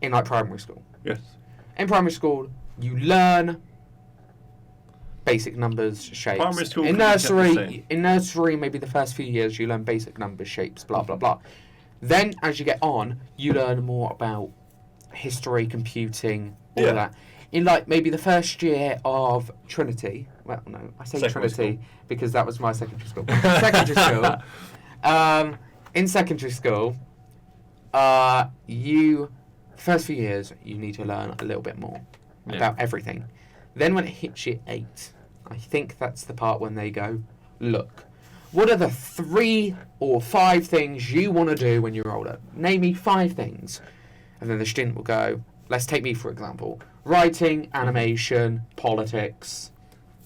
in like primary school. Yes. In primary school, you learn basic numbers, shapes. Primary school. In nursery, maybe the first few years you learn basic numbers, shapes, blah blah blah. Then, as you get on, you learn more about history, computing, all of that. In like maybe the first year of Trinity. Well, no, I say Secondary Trinity school. because that was my secondary school. In secondary school, first few years you need to learn a little bit more about everything. Then when it hits year 8, I think that's the part when they go, look, what are the 3 or 5 things you want to do when you're older? Name me 5 things. And then the student will go, let's take me for example, writing, animation, politics.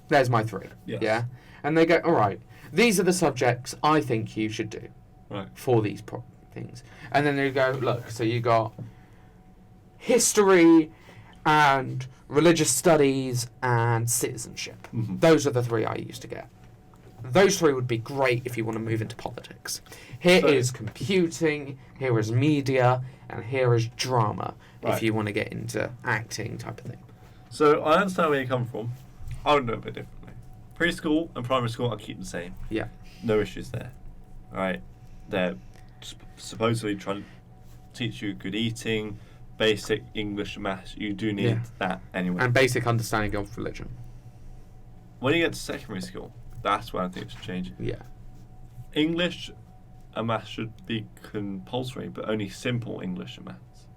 There's my 3. Yes. Yeah? And they go, all right, these are the subjects I think you should do for these things. And then they go, look, so you got history and religious studies and citizenship. Mm-hmm. Those are the 3 I used to get. Those 3 would be great if you want to move into politics. Here is computing, here is media, and here is drama if you want to get into acting type of thing. So I understand where you come from. I would do it a bit differently. Preschool and primary school, I'll keep the same. Yeah. No issues there. Alright. They're supposedly trying to teach you good eating, basic English and maths. You do need that anyway. And basic understanding of religion. When you get to secondary school, that's where I think it should change. Yeah. English and maths should be compulsory, but only simple English and maths.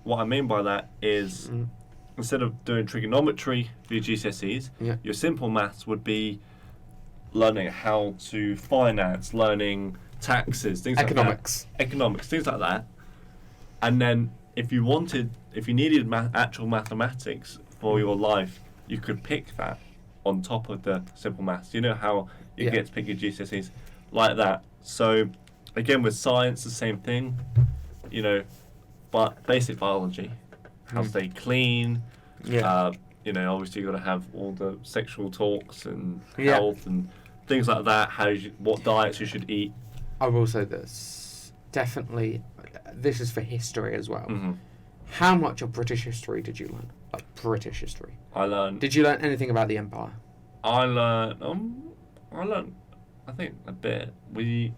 What I mean by that is instead of doing trigonometry for your GCSEs, your simple maths would be learning how to finance, learning taxes, things like that. Economics, things like that. And then if you needed actual mathematics for your life, you could pick that on top of the simple maths. You know how you get to pick your GCSEs like that. So again, with science, the same thing, but basic biology, how to stay clean, obviously you've got to have all the sexual talks and health and things like that, what diets you should eat. I will say this, definitely, this is for history as well. Mm-hmm. How much of British history did you learn? Like British history? Did you learn anything about the Empire? I learned, I think, a bit. We've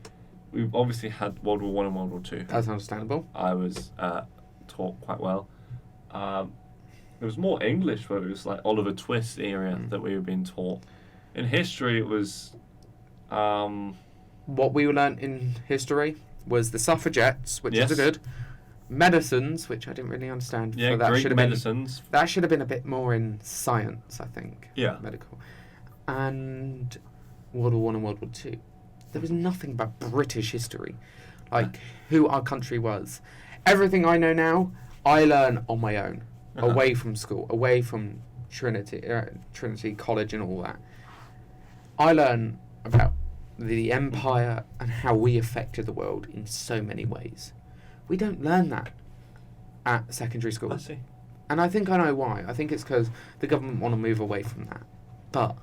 obviously had World War One and World War Two. That's understandable. I was taught quite well. It was more English, but it was like Oliver Twist area that we were being taught. In history, it was... what we learnt in history was the suffragettes, which is good. Medicines, which I didn't really understand. Yeah, that Greek medicines. That should have been a bit more in science, I think. Yeah. Medical. And World War One and World War Two. There was nothing about British history. Like, who our country was. Everything I know now, I learn on my own. Away from school. Away from Trinity College and all that. I learn about the Empire and how we affected the world in so many ways. We don't learn that at secondary school. I see. And I think I know why. I think it's because the government want to move away from that. But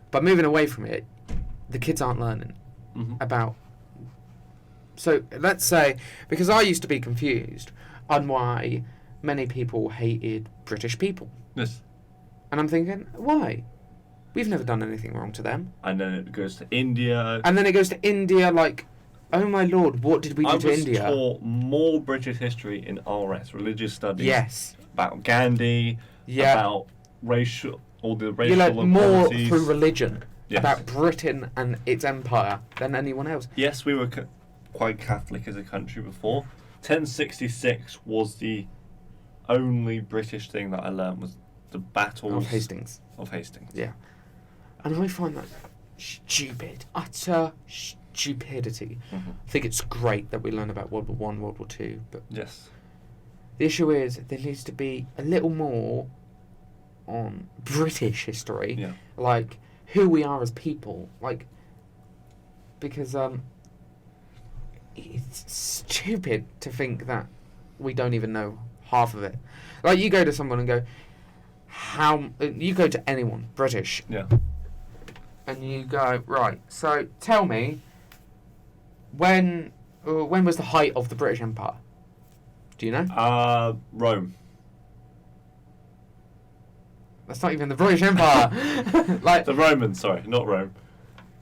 by moving away from it, the kids aren't learning about... So let's say, because I used to be confused on why many people hated British people. Yes. And I'm thinking, why? We've never done anything wrong to them. And then it goes to India. And then it goes to India, like, oh my lord, what did we do to India? I was taught more British history in RS, religious studies. Yes. About Gandhi, about all the racial you learn more inequalities. through religion about Britain and its empire than anyone else. Yes, we were quite Catholic as a country before. 1066 was the only British thing that I learned was the battles of Hastings. Of Hastings. Yeah. And I find that stupid. Utter stupid. stupidity. I think it's great that we learn about World War One, World War Two, but yes, the issue is there needs to be a little more on British history, like who we are as people, like, because it's stupid to think that we don't even know half of it. Like, you go to someone and go, you go to anyone British, and you go, right, so tell me, when was the height of the British Empire? Do you know? Rome. That's not even the British Empire. Like, the Romans, sorry, not Rome.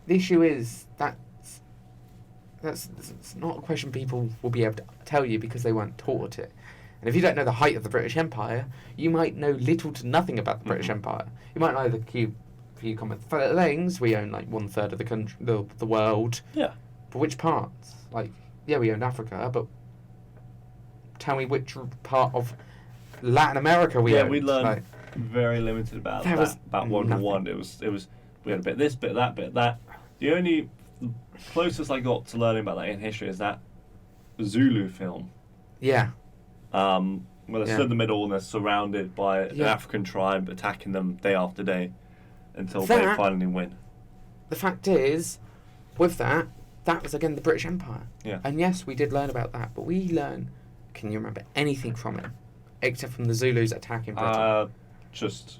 The issue is that's not a question people will be able to tell you because they weren't taught it. And if you don't know the height of the British Empire, you might know little to nothing about the British Empire. You might know the few common things. We own like 1/3 of the country, the world. Yeah. But which parts? Like, yeah, we owned Africa, but tell me which part of Latin America we owned. Yeah, we learned very limited about about World War One. It was we had a bit of this, bit of that, bit of that. The only closest I got to learning about that in history is that Zulu film. Yeah. Where they stood in the middle and they're surrounded by an African tribe attacking them day after day until they finally win. The fact is, with that was again the British Empire. Yeah. And yes, we did learn about that, but can you remember anything from it? Except from the Zulus attacking Britain? Just...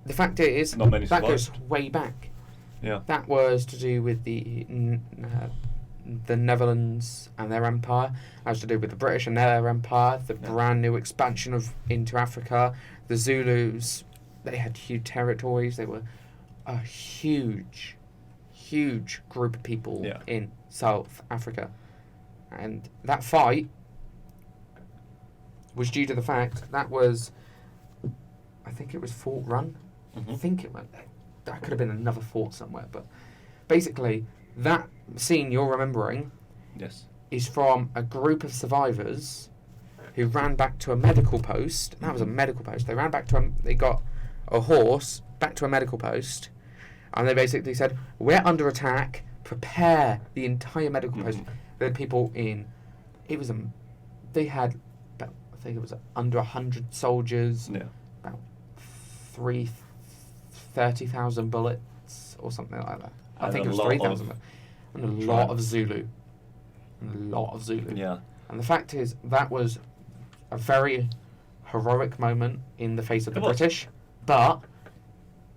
The fact is, not many that goes way back. Yeah. That was to do with the Netherlands and their empire. That was to do with the British and their empire, the brand new expansion into Africa. The Zulus, they had huge territories. They were a huge group of people in South Africa. And that fight was due to the fact that was, I think it was Fort Run. I think it went there. That could have been another fort somewhere, but basically that scene you're remembering is from a group of survivors who ran back to a medical post. That was a medical post. They ran back they got a horse back to a medical post, and they basically said, we're under attack, prepare the entire medical post. There were people they had about, I think it was under 100 soldiers, about 30,000 bullets or something like that. I think it was 3,000. And a lot of Zulu. Yeah. And the fact is, that was a very heroic moment in the face of the British. But,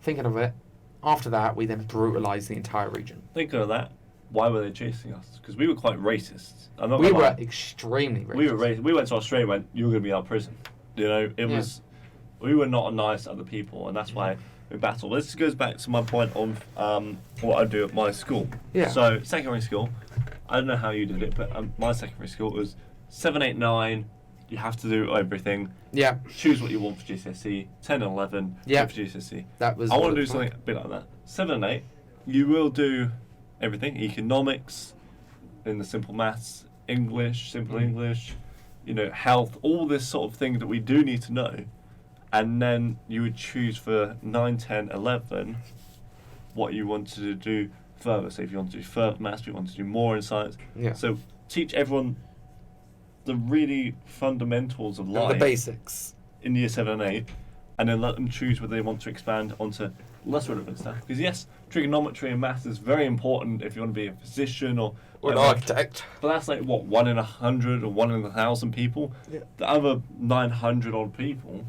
thinking of it, after that, we then brutalised the entire region. Thinking of that, why were they chasing us? Because we were quite racist. We were extremely racist. We were racist. We went to Australia and went, you're going to be our prison. You know, we were not nice to other people, and that's why we battled. This goes back to my point of what I do at my school. Yeah. So, secondary school, I don't know how you did it, but my secondary school was 7, 8, 9, you have to do everything. Yeah. Choose what you want for GCSE. 10 and 11, for GCSE. That was. I want to do something a bit like that. 7 and 8, you will do everything. Economics, in the simple maths, English, simple English, health, all this sort of thing that we do need to know. And then you would choose for 9, 10, 11 what you wanted to do further. So if you want to do further maths, you want to do more in science. Yeah. So teach everyone the really fundamentals of life. The basics. In year 7 and 8. And then let them choose whether they want to expand onto less relevant stuff. Because yes, trigonometry and maths is very important if you want to be a physician or an architect. But that's like, 1 in 100 or 1 in 1,000 people. Yeah. The other 900 odd people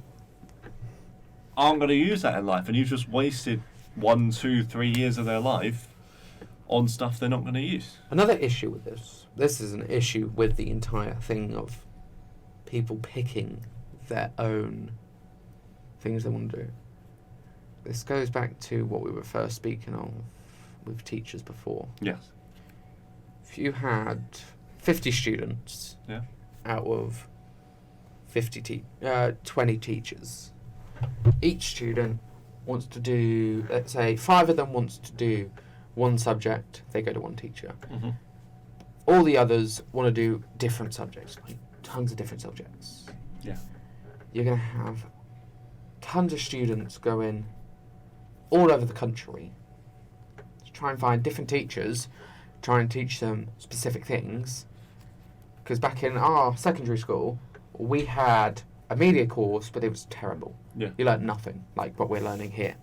aren't going to use that in life, and you've just wasted 1, 2, 3 years of their life on stuff they're not going to use. Another issue with this is an issue with the entire thing of people picking their own things they want to do. This goes back to what we were first speaking of with teachers before. Yes. If you had 50 students out of 20 teachers, each student wants to do, let's say, 5 of them wants to do one subject, they go to one teacher. Mm-hmm. All the others want to do different subjects, like tons of different subjects. Yeah. You're going to have tons of students going all over the country to try and find different teachers try and teach them specific things. Because back in our secondary school, we had a media course, but it was terrible. Yeah. You learned nothing like what we're learning here.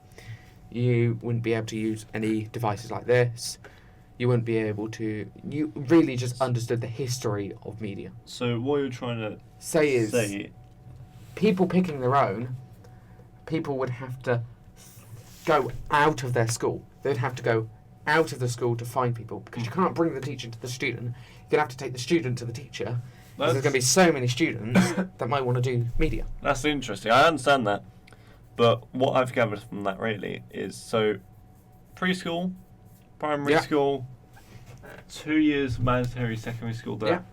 You wouldn't be able to use any devices like this. You wouldn't be able to... You really just understood the history of media. So what you're trying to say people picking their own, people would have to go out of their school. They'd have to go out of the school to find people, because you can't bring the teacher to the student. You're going to have to take the student to the teacher. There's going to be so many students that might want to do media. That's interesting. I understand that. But what I've gathered from that really is, so preschool, primary school, 2 years mandatory secondary school, that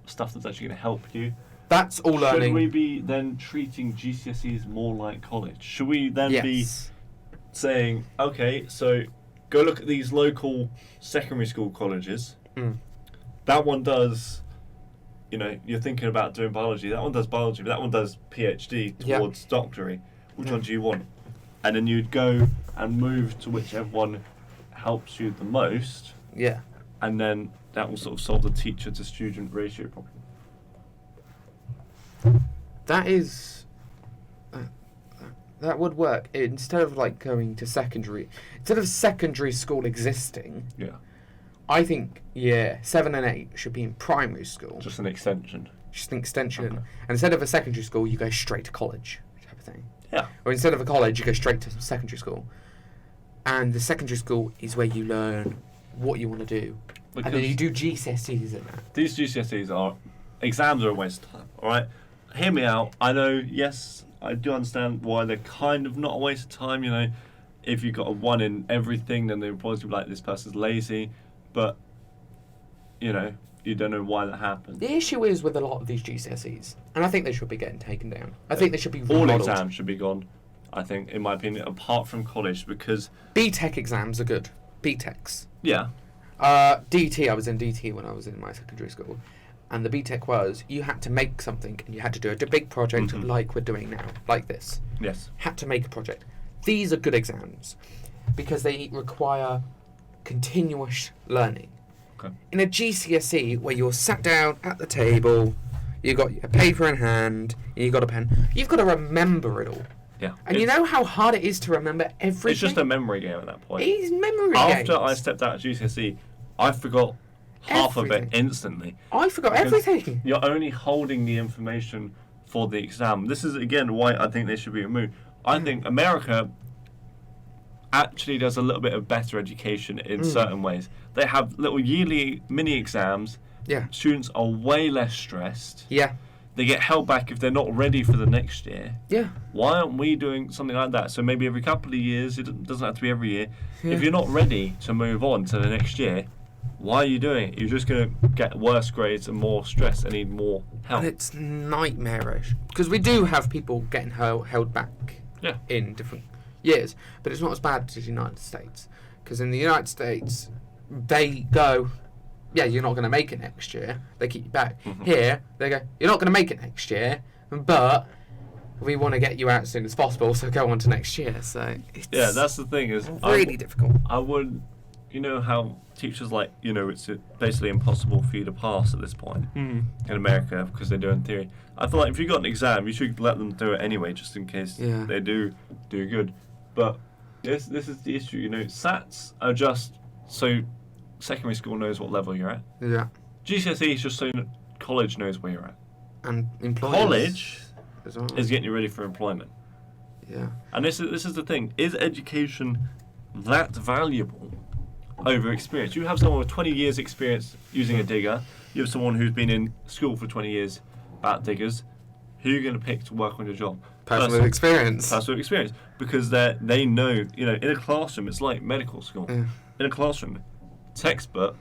stuff that's actually going to help you. That's all learning. Should we be then treating GCSEs more like college? Should we then be saying, okay, so go look at these local secondary school colleges. That one does, you're thinking about doing biology. That one does biology, but that one does PhD towards doctorate. Which one do you want? And then you'd go and move to whichever one helps you the most. Yeah. And then that will sort of solve the teacher to student ratio problem. That is... that would work. Instead of going to secondary... Instead of secondary school existing... Yeah. I think, 7 and 8 should be in primary school. Just an extension. Just an extension. Okay. And instead of a secondary school, you go straight to college, type of thing. Yeah. Or instead of a college, you go straight to secondary school. And the secondary school is where you learn what you want to do. Because and then you do GCSEs in that. These GCSEs exams are a waste of time, alright? Hear me out. I know, yes, I do understand why they're kind of not a waste of time, If you've got a 1 in everything, then they'll probably be like, this person's lazy. But, you don't know why that happened. The issue is with a lot of these GCSEs, and I think they should be getting taken down. I think they should be all remodeled. Exams should be gone, I think, in my opinion, apart from college, because... BTEC exams are good. BTECs. Yeah. DT, I was in DT when I was in my secondary school, and the BTEC was, you had to make something, and you had to do a big project like we're doing now, like this. Yes. Had to make a project. These are good exams, because they require continuous learning. Okay. In a GCSE, where you're sat down at the table, you've got your paper in hand, and you've got a pen, you've got to remember it all. Yeah. And you know how hard it is to remember everything? It's just a memory game at that point. It is memory After I stepped out of GCSE, I forgot half of it instantly. I forgot everything. You're only holding the information for the exam. This is, again, why I think they should be removed. I think America actually does a little bit of better education in certain ways. They have little yearly mini exams. Yeah. Students are way less stressed. Yeah. They get held back if they're not ready for the next year. Yeah. Why aren't we doing something like that? So maybe every couple of years, it doesn't have to be every year. Yeah. If you're not ready to move on to the next year, why are you doing it? You're just going to get worse grades and more stress and need more help. And it's nightmarish. Because we do have people getting held back in different years. But it's not as bad as the United States. Because in the United States, they go... Yeah, you're not going to make it next year. They keep you back. Here, they go, you're not going to make it next year, but we want to get you out as soon as possible, so go on to next year. So it's that's the thing. Is really difficult. I would, how teachers it's basically impossible for you to pass at this point in America because they're doing theory. I feel like if you got an exam, you should let them do it anyway, just in case they do good. But this is the issue. SATs are just so. Secondary school knows what level you're at. Yeah. GCSE is just so college knows where you're at. And employers. College is getting you ready for employment. Yeah. And this is the thing. Is education that valuable over experience? You have someone with 20 years experience using a digger. You have someone who's been in school for 20 years about diggers. Who are you going to pick to work on your job? Person with experience. Person with experience. Because they know, in a classroom, it's like medical school. Yeah. In a classroom, textbook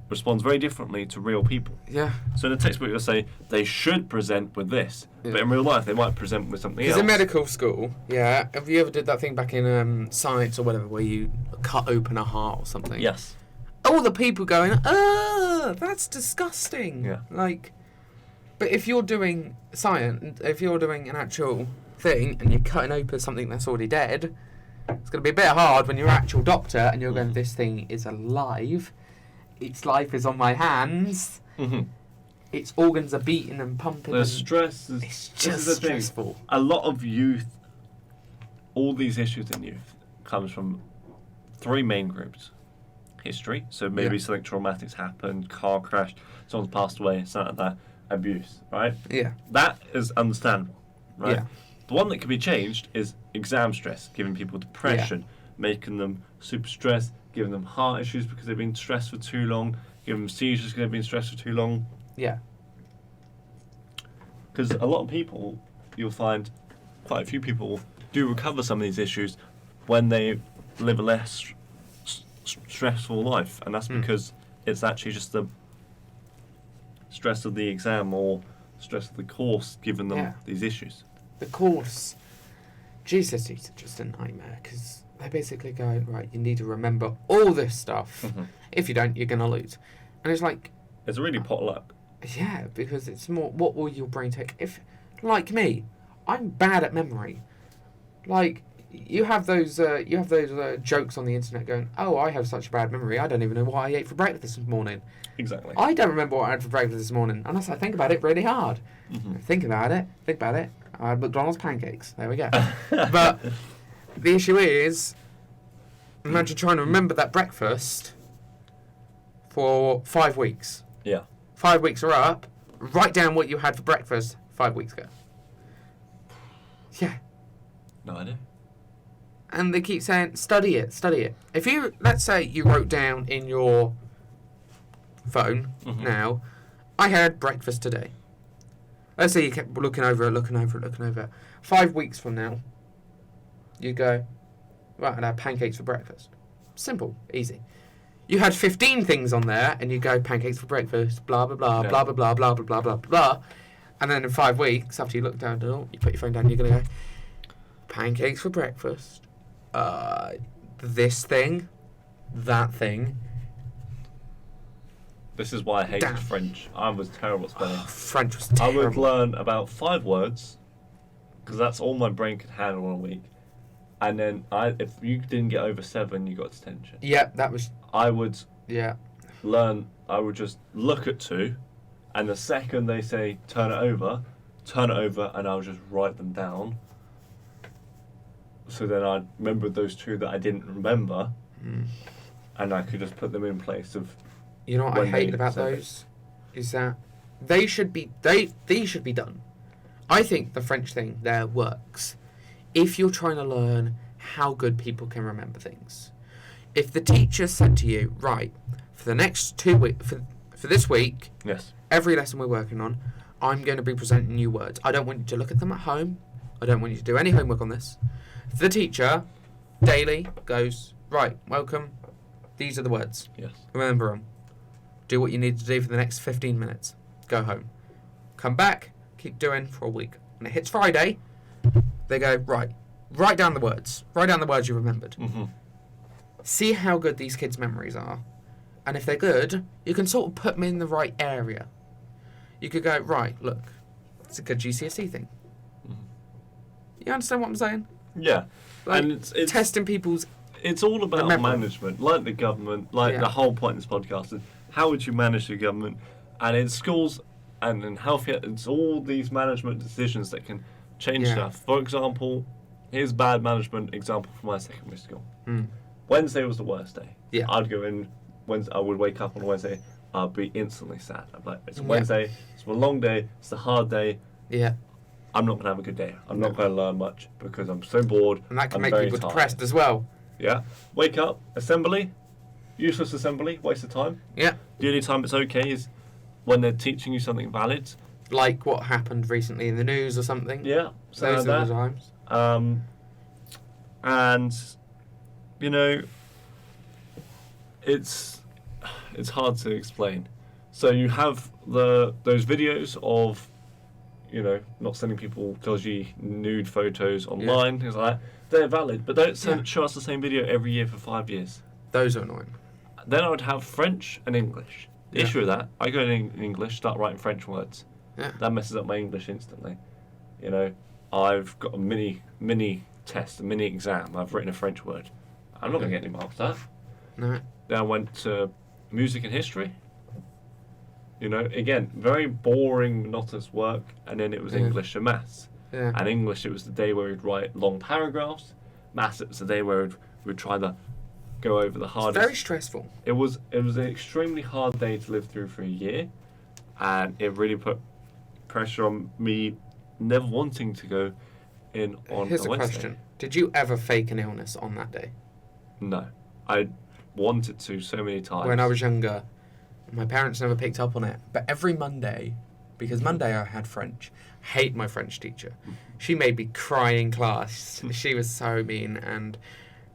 responds very differently to real people. Yeah. So in a textbook, you'll say they should present with this, but in real life, they might present with something else. Because in medical school, have you ever did that thing back in science or whatever, where you cut open a heart or something? Yes. All the people going, that's disgusting. Yeah. But if you're doing science, if you're doing an actual thing and you're cutting open something that's already dead, it's going to be a bit hard when you're an actual doctor and you're going, this thing is alive. its life is on my hands. Mm-hmm. Its organs are beating and pumping. The stress is... It's just stressful. A lot of youth, all these issues in youth, comes from 3 main groups. History, so maybe something traumatic's happened, car crash, someone's passed away, something like that. Abuse, right? Yeah. That is understandable, right? Yeah. The one that can be changed is exam stress, giving people depression, making them super stressed, giving them heart issues because they've been stressed for too long, giving them seizures because they've been stressed for too long. Yeah. Because a lot of people, you'll find quite a few people do recover some of these issues when they live a less stressful life, and that's because it's actually just the stress of the exam or stress of the course giving them these issues. The course, GCSEs are just a nightmare because they basically go, right, you need to remember all this stuff. Mm-hmm. If you don't, you're going to lose. And it's like... It's really potluck. Yeah, because it's more, what will your brain take? If, like me, I'm bad at memory. Like, you have those jokes on the internet going, oh, I have such a bad memory, I don't even know what I ate for breakfast this morning. Exactly. I don't remember what I had for breakfast this morning, unless I think about it really hard. Mm-hmm. Think about it. I had McDonald's pancakes. There we go. But the issue is, imagine trying to remember that breakfast for 5 weeks. Yeah. 5 weeks are up. Write down what you had for breakfast 5 weeks ago. Yeah. No idea. And they keep saying, study it. If you, let's say you wrote down in your phone now, I had breakfast today. Let's say you kept looking over it. 5 weeks from now, you go, right, I had pancakes for breakfast. Simple, easy. You had 15 things on there, and you go, pancakes for breakfast, blah, blah, blah, blah, blah, blah, blah, blah, blah, blah, blah. And then in 5 weeks, after you look down, you put your phone down, you're going to go, pancakes for breakfast, this thing, that thing. This is why I hated French. I was terrible at spelling. French was terrible. I would learn about 5 words, because that's all my brain could handle in a week. And then if you didn't get over 7, you got detention. Yeah, that was... I would learn. I would just look at 2, and the second they say turn it over, and I'll just write them down. So then I remembered those 2 that I didn't remember, and I could just put them in place of. You know what I hated about those is that they should be done. I think the French thing there works if you're trying to learn how good people can remember things. If the teacher said to you, right, for the next 2 weeks, for this week, yes, every lesson we're working on, I'm going to be presenting new words. I don't want you to look at them at home. I don't want you to do any homework on this. If the teacher daily goes, right, welcome, these are the words. Yes. Remember them. Do what you need to do for the next 15 minutes. Go home. Come back, keep doing for a week. When it hits Friday, they go, right, write down the words. Write down the words you remembered. Mm-hmm. See how good these kids' memories are. And if they're good, you can sort of put them in the right area. You could go, right, look, it's a good GCSE thing. Mm-hmm. You understand what I'm saying? Yeah. Like, and it's testing people's... It's all about management, like the government, like the whole point of this podcast is how would you manage the government? And in schools and in healthcare, it's all these management decisions that can change stuff. For example, here's a bad management example from my secondary school. Wednesday was the worst day. Yeah. I'd go in Wednesday. I would wake up on Wednesday. I'd be instantly sad. I'm like, it's a Wednesday. It's a long day. It's a hard day. Yeah. I'm not gonna have a good day. I'm not gonna learn much because I'm so bored. And that can make people depressed as well. Yeah. Wake up. Assembly. Useless assembly. Waste of time. Yeah. The only time it's okay is when they're teaching you something valid. Like what happened recently in the news or something. Yeah. Those are the times. And you know, it's hard to explain. So you have those videos of, you know, not sending people dodgy nude photos online, things like that. They're valid, but don't show us the same video every year for 5 years. Those are annoying. Then I would have French and English. The issue with that, I go in English, start writing French words. Yeah. That messes up my English instantly. You know, I've got a mini test, a mini exam. I've written a French word. I'm not going to get any marks for that. No. Then I went to music and history. You know, again, very boring, monotonous work. And then it was English and maths. Yeah. And English, it was the day where we'd write long paragraphs. Maths, it was the day where we'd try to go over the hardest. It's very stressful. It was an extremely hard day to live through for a year. And it really put pressure on me never wanting to go in on Here's a Wednesday. question. Did you ever fake an illness on that day? No. I wanted to so many times. When I was younger, my parents never picked up on it. But every Monday, because Monday I had French, hate my French teacher. She made me cry in class. She was so mean. And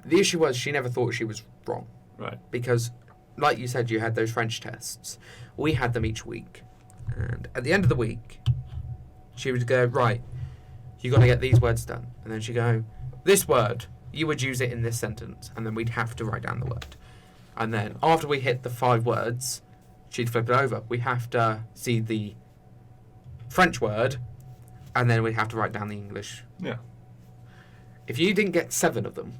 the issue was she never thought she was wrong. Right. Because, like you said, you had those French tests. We had them each week. And at the end of the week, she would go, right, you got to get these words done. And then she'd go, this word, you would use it in this sentence. And then we'd have to write down the word. And then after we hit the 5 words, she'd flip it over. We have to see the French word, and then we'd have to write down the English. Yeah. If you didn't get 7 of them,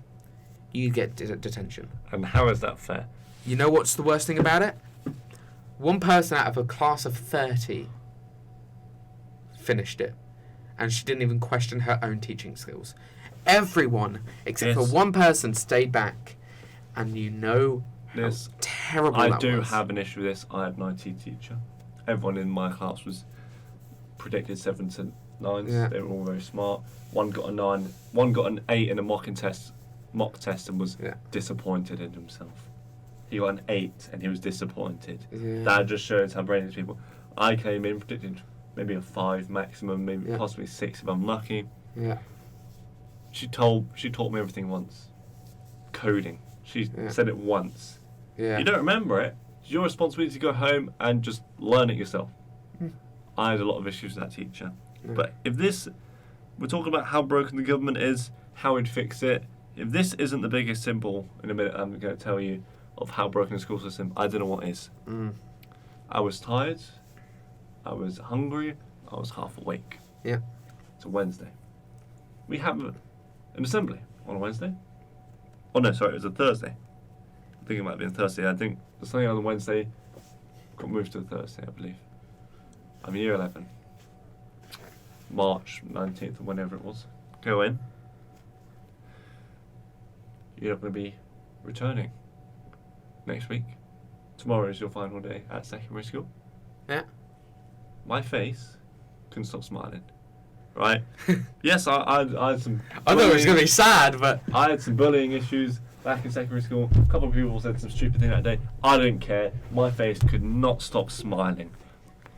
you'd get detention. And how is that fair? You know what's the worst thing about it? One person out of a class of 30 finished it, and she didn't even question her own teaching skills. Everyone, except for one person, stayed back, and you know how terrible that was. I do have an issue with this. I had an IT teacher. Everyone in my class was predicted 7 to 9s. Yeah. They were all very smart. One got a 9. One got an 8 in a mock test, and was disappointed in himself. He got an 8 and he was disappointed. Yeah. That just shows how brilliant these people. I came in predicted maybe a 5 maximum, maybe possibly 6 if I'm lucky. Yeah. She taught me everything once. Coding. She said it once. Yeah. You don't remember it. It's your responsibility to go home and just learn it yourself. I had a lot of issues with that teacher. But if we're talking about how broken the government is, how we'd fix it. If this isn't the biggest symbol, in a minute I'm going to tell you, of how broken the school system, I don't know what is. I was tired. I was hungry. I was half awake. Yeah. It's a Wednesday. We have an assembly on a Wednesday. Oh no, sorry, it was a Thursday. I think it might have been a Thursday. I think there's something on the Wednesday got moved to a Thursday, I believe. I'm year 11. March 19th or whenever it was. Go in. You're not going to be returning next week. Tomorrow is your final day at secondary school. Yeah. My face couldn't stop smiling. Right? Yes, I had some... I thought it was going to be sad, but... I had some bullying issues back in secondary school. A couple of people said some stupid thing that day. I didn't care. My face could not stop smiling.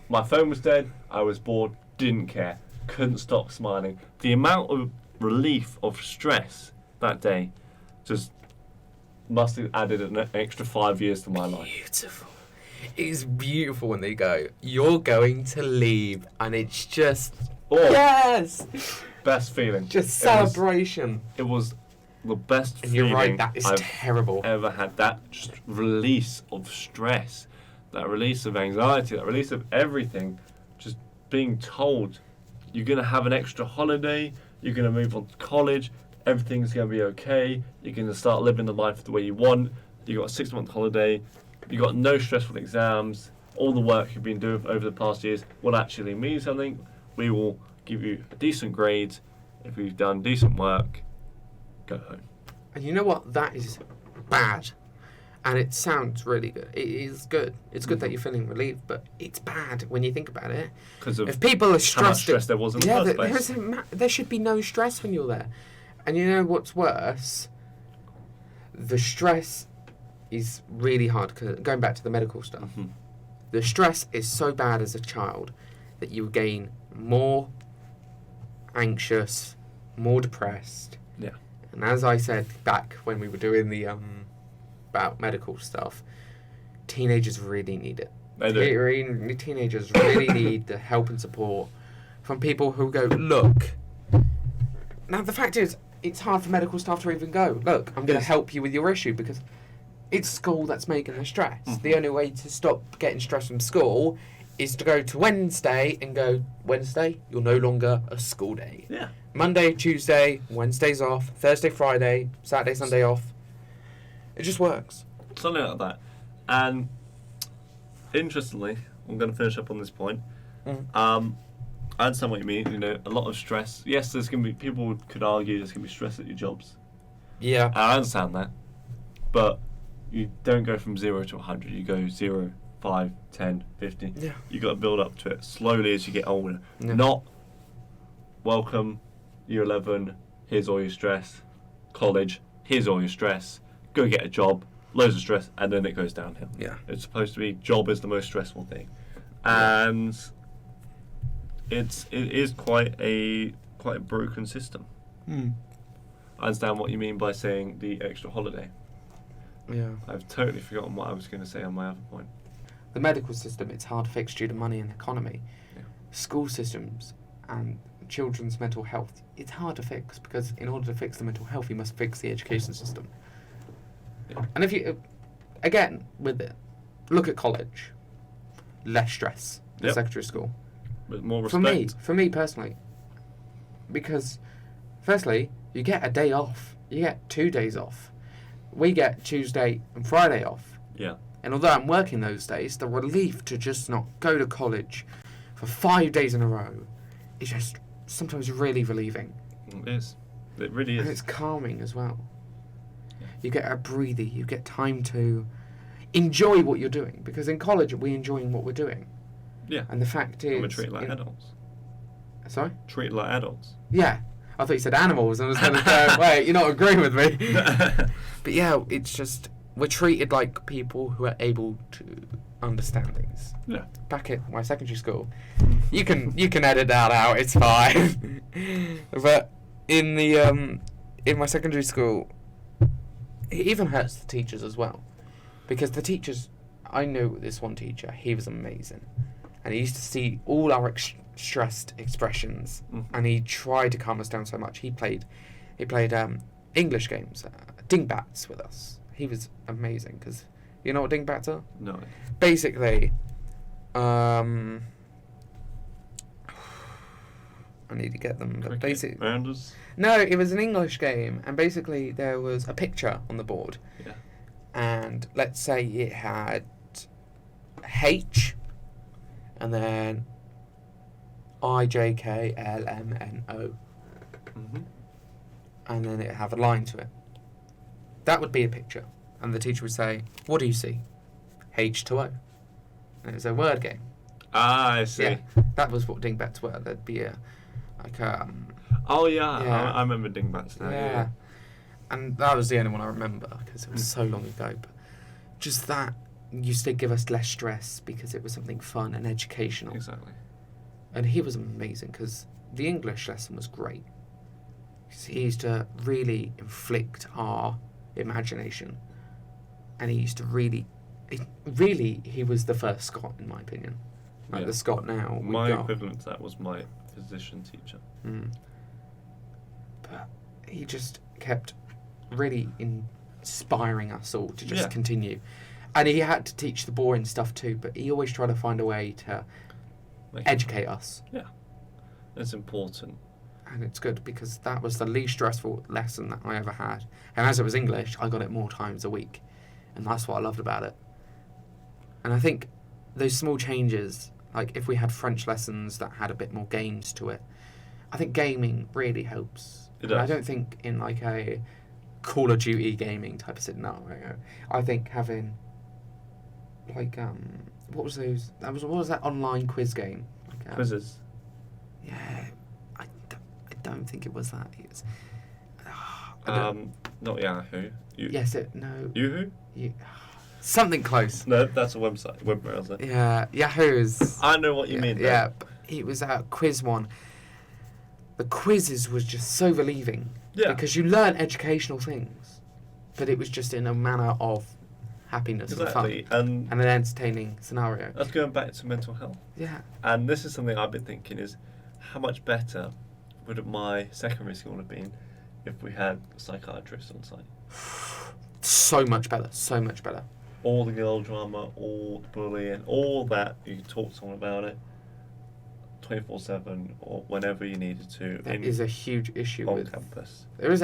My phone was dead. I was bored. Didn't care. Couldn't stop smiling. The amount of relief, of stress that day just must have added an extra 5 years to my life. Beautiful. It's beautiful when they go, you're going to leave, and it's just... Oh, yes! Best feeling. Just celebration. It was the best and feeling you're right, that is I've terrible. ever had. That just release of stress, that release of anxiety, that release of everything. Just being told you're going to have an extra holiday, you're going to move on to college, everything's going to be okay, you're going to start living the life the way you want, you got a 6-month holiday, you got no stressful exams, all the work you've been doing over the past years will actually mean something. We will give you a decent grade. If we've done decent work, go home. And you know what? That is bad. And it sounds really good. It is good. It's good that you're feeling relieved, but it's bad when you think about it. Because of if people are stressed, how much stress there was in the first place. There should be no stress when you're there. And you know what's worse? The stress is really hard. Cause going back to the medical stuff, the stress is so bad as a child that you gain more anxious, more depressed. Yeah. And as I said back when we were doing the about medical stuff, teenagers really need it. They do. Teenagers really need the help and support from people who go, look. Now the fact is, it's hard for medical staff to even go, look, I'm going to help you with your issue because it's school that's making the stress. The only way to stop getting stress from school is to go to Wednesday and go, Wednesday, you're no longer a school day. Yeah. Monday, Tuesday, Wednesday's off, Thursday, Friday, Saturday, Sunday off. It just works. Something like that. And interestingly, I'm going to finish up on this point. Mm. I understand what you mean. You know, a lot of stress. Yes, there's going to be, people could argue there's going to be stress at your jobs. Yeah. I understand that. But you don't go from 0 to 100. You go 0, 5, 10, 50. Yeah. You got to build up to it slowly as you get older. Yeah. Not, welcome, year 11, here's all your stress. College, here's all your stress. Go get a job, loads of stress, and then it goes downhill. Yeah. It's supposed to be, job is the most stressful thing. And it is quite a broken system. Mm. I understand what you mean by saying the extra holiday. Yeah. I've totally forgotten what I was going to say on my other point. The medical system, it's hard to fix due to money and economy. Yeah. School systems and children's mental health, it's hard to fix because in order to fix the mental health, you must fix the education system. Yeah. And if you, again, with it, look at college. Less stress than secondary school. But more respect. For me personally, because firstly, you get a day off. You get 2 days off. We get Tuesday and Friday off. Yeah. And although I'm working those days, the relief to just not go to college for 5 days in a row is just sometimes really relieving. It is. It really is. And it's calming as well. Yeah. You get a breather. You get time to enjoy what you're doing. Because in college, we're enjoying what we're doing. Yeah. And the fact is... we're treated like adults. Sorry? Treated like adults. Yeah. I thought you said animals. I was going to go, wait, you're not agreeing with me. But yeah, it's just... we're treated like people who are able to understand things. Yeah. Back at my secondary school, you can edit that out. It's fine. But in my secondary school, it even hurts the teachers as well, because the teachers, I knew this one teacher. He was amazing, and he used to see all our stressed expressions, and he tried to calm us down so much. He played English games, dingbats with us. He was amazing because you know what dingbats are? No. Basically, I need to get them. But basically, rounders? No, it was an English game, and basically there was a picture on the board. Yeah. And let's say it had H, and then IJKLMNO, and then it have a line to it. That would be a picture, and the teacher would say, "What do you see?" H2O, and it was a word game. Ah, I see. Yeah, that was what dingbats were. There'd be Oh yeah, yeah. I remember dingbats now. Yeah. And that was the only one I remember because it was so long ago. But just that used to give us less stress because it was something fun and educational. Exactly. And he was amazing because the English lesson was great. He used to really inflict our imagination, and he used to he was the first Scot in my opinion. Like the Scot now. My equivalent to that was my physician teacher. But he just kept really inspiring us all to just continue. And he had to teach the boring stuff too, but he always tried to find a way to educate us. Yeah. It's important. And it's good because that was the least stressful lesson that I ever had. And as it was English, I got it more times a week. And that's what I loved about it. And I think those small changes, like if we had French lessons that had a bit more games to it, I think gaming really helps. It does. And I don't think in like a Call of Duty gaming type of scenario. I think having like what was that online quiz game? Like, quizzes. Yeah, I don't think it was that. It was, not Yahoo. Yahoo? Something close. No, that's a web browser. Yeah, Yahoo's. I know what you mean. Yeah, but it was a quiz one. The quizzes was just so relieving. Yeah. Because you learn educational things, but it was just in a manner of happiness and fun. And an entertaining scenario. That's going back to mental health. Yeah. And this is something I've been thinking is, how much better would my secondary school have been if we had a psychiatrist on site? So much better. All the girl drama, all the bullying, all that, you could talk to someone about it 24/7 or whenever you needed to. That is a huge issue on with campus. There is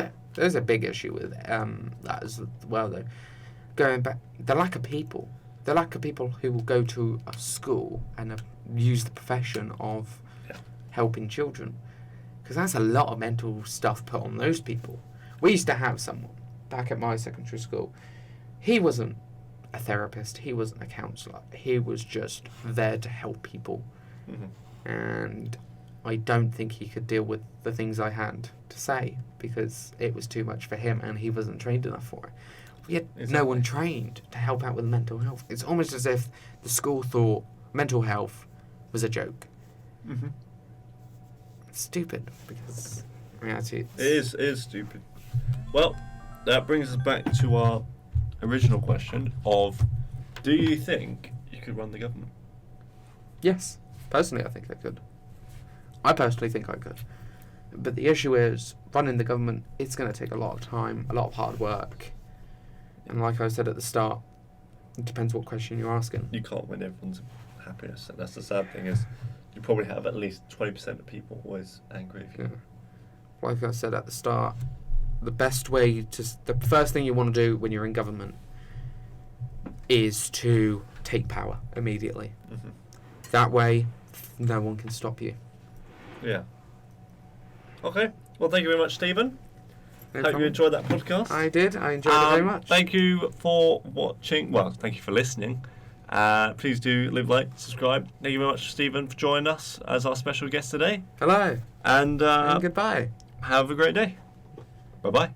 a big issue with that as well though. Going back, the lack of people. the lack of people who will go to a school and use the profession of helping children. Because that's a lot of mental stuff put on those people. We used to have someone back at my secondary school. He wasn't a therapist. He wasn't a counsellor. He was just there to help people. Mm-hmm. And I don't think he could deal with the things I had to say because it was too much for him and he wasn't trained enough for it. We had no one trained to help out with mental health. It's almost as if the school thought mental health was a joke. Mm-hmm. It's stupid because in reality it is stupid. Well, that brings us back to our original question of, do you think you could run the government? Yes. Personally, I think I could. I personally think I could. But the issue is, running the government, it's going to take a lot of time, a lot of hard work. And like I said at the start, it depends what question you're asking. You can't win everyone's happiness. And that's the sad thing is, you probably have at least 20% of people always angry with you. Yeah. Like I said at the start, the first thing you want to do when you're in government is to take power immediately. Mm-hmm. That way, no one can stop you. Yeah. Okay. Well, thank you very much, Stephen. Hope you enjoyed that podcast. I did. I enjoyed it very much. Thank you for watching. Well, thank you for listening. Please do leave a like, subscribe. Thank you very much, Stephen, for joining us as our special guest today. Hello. And goodbye. Have a great day. Bye-bye.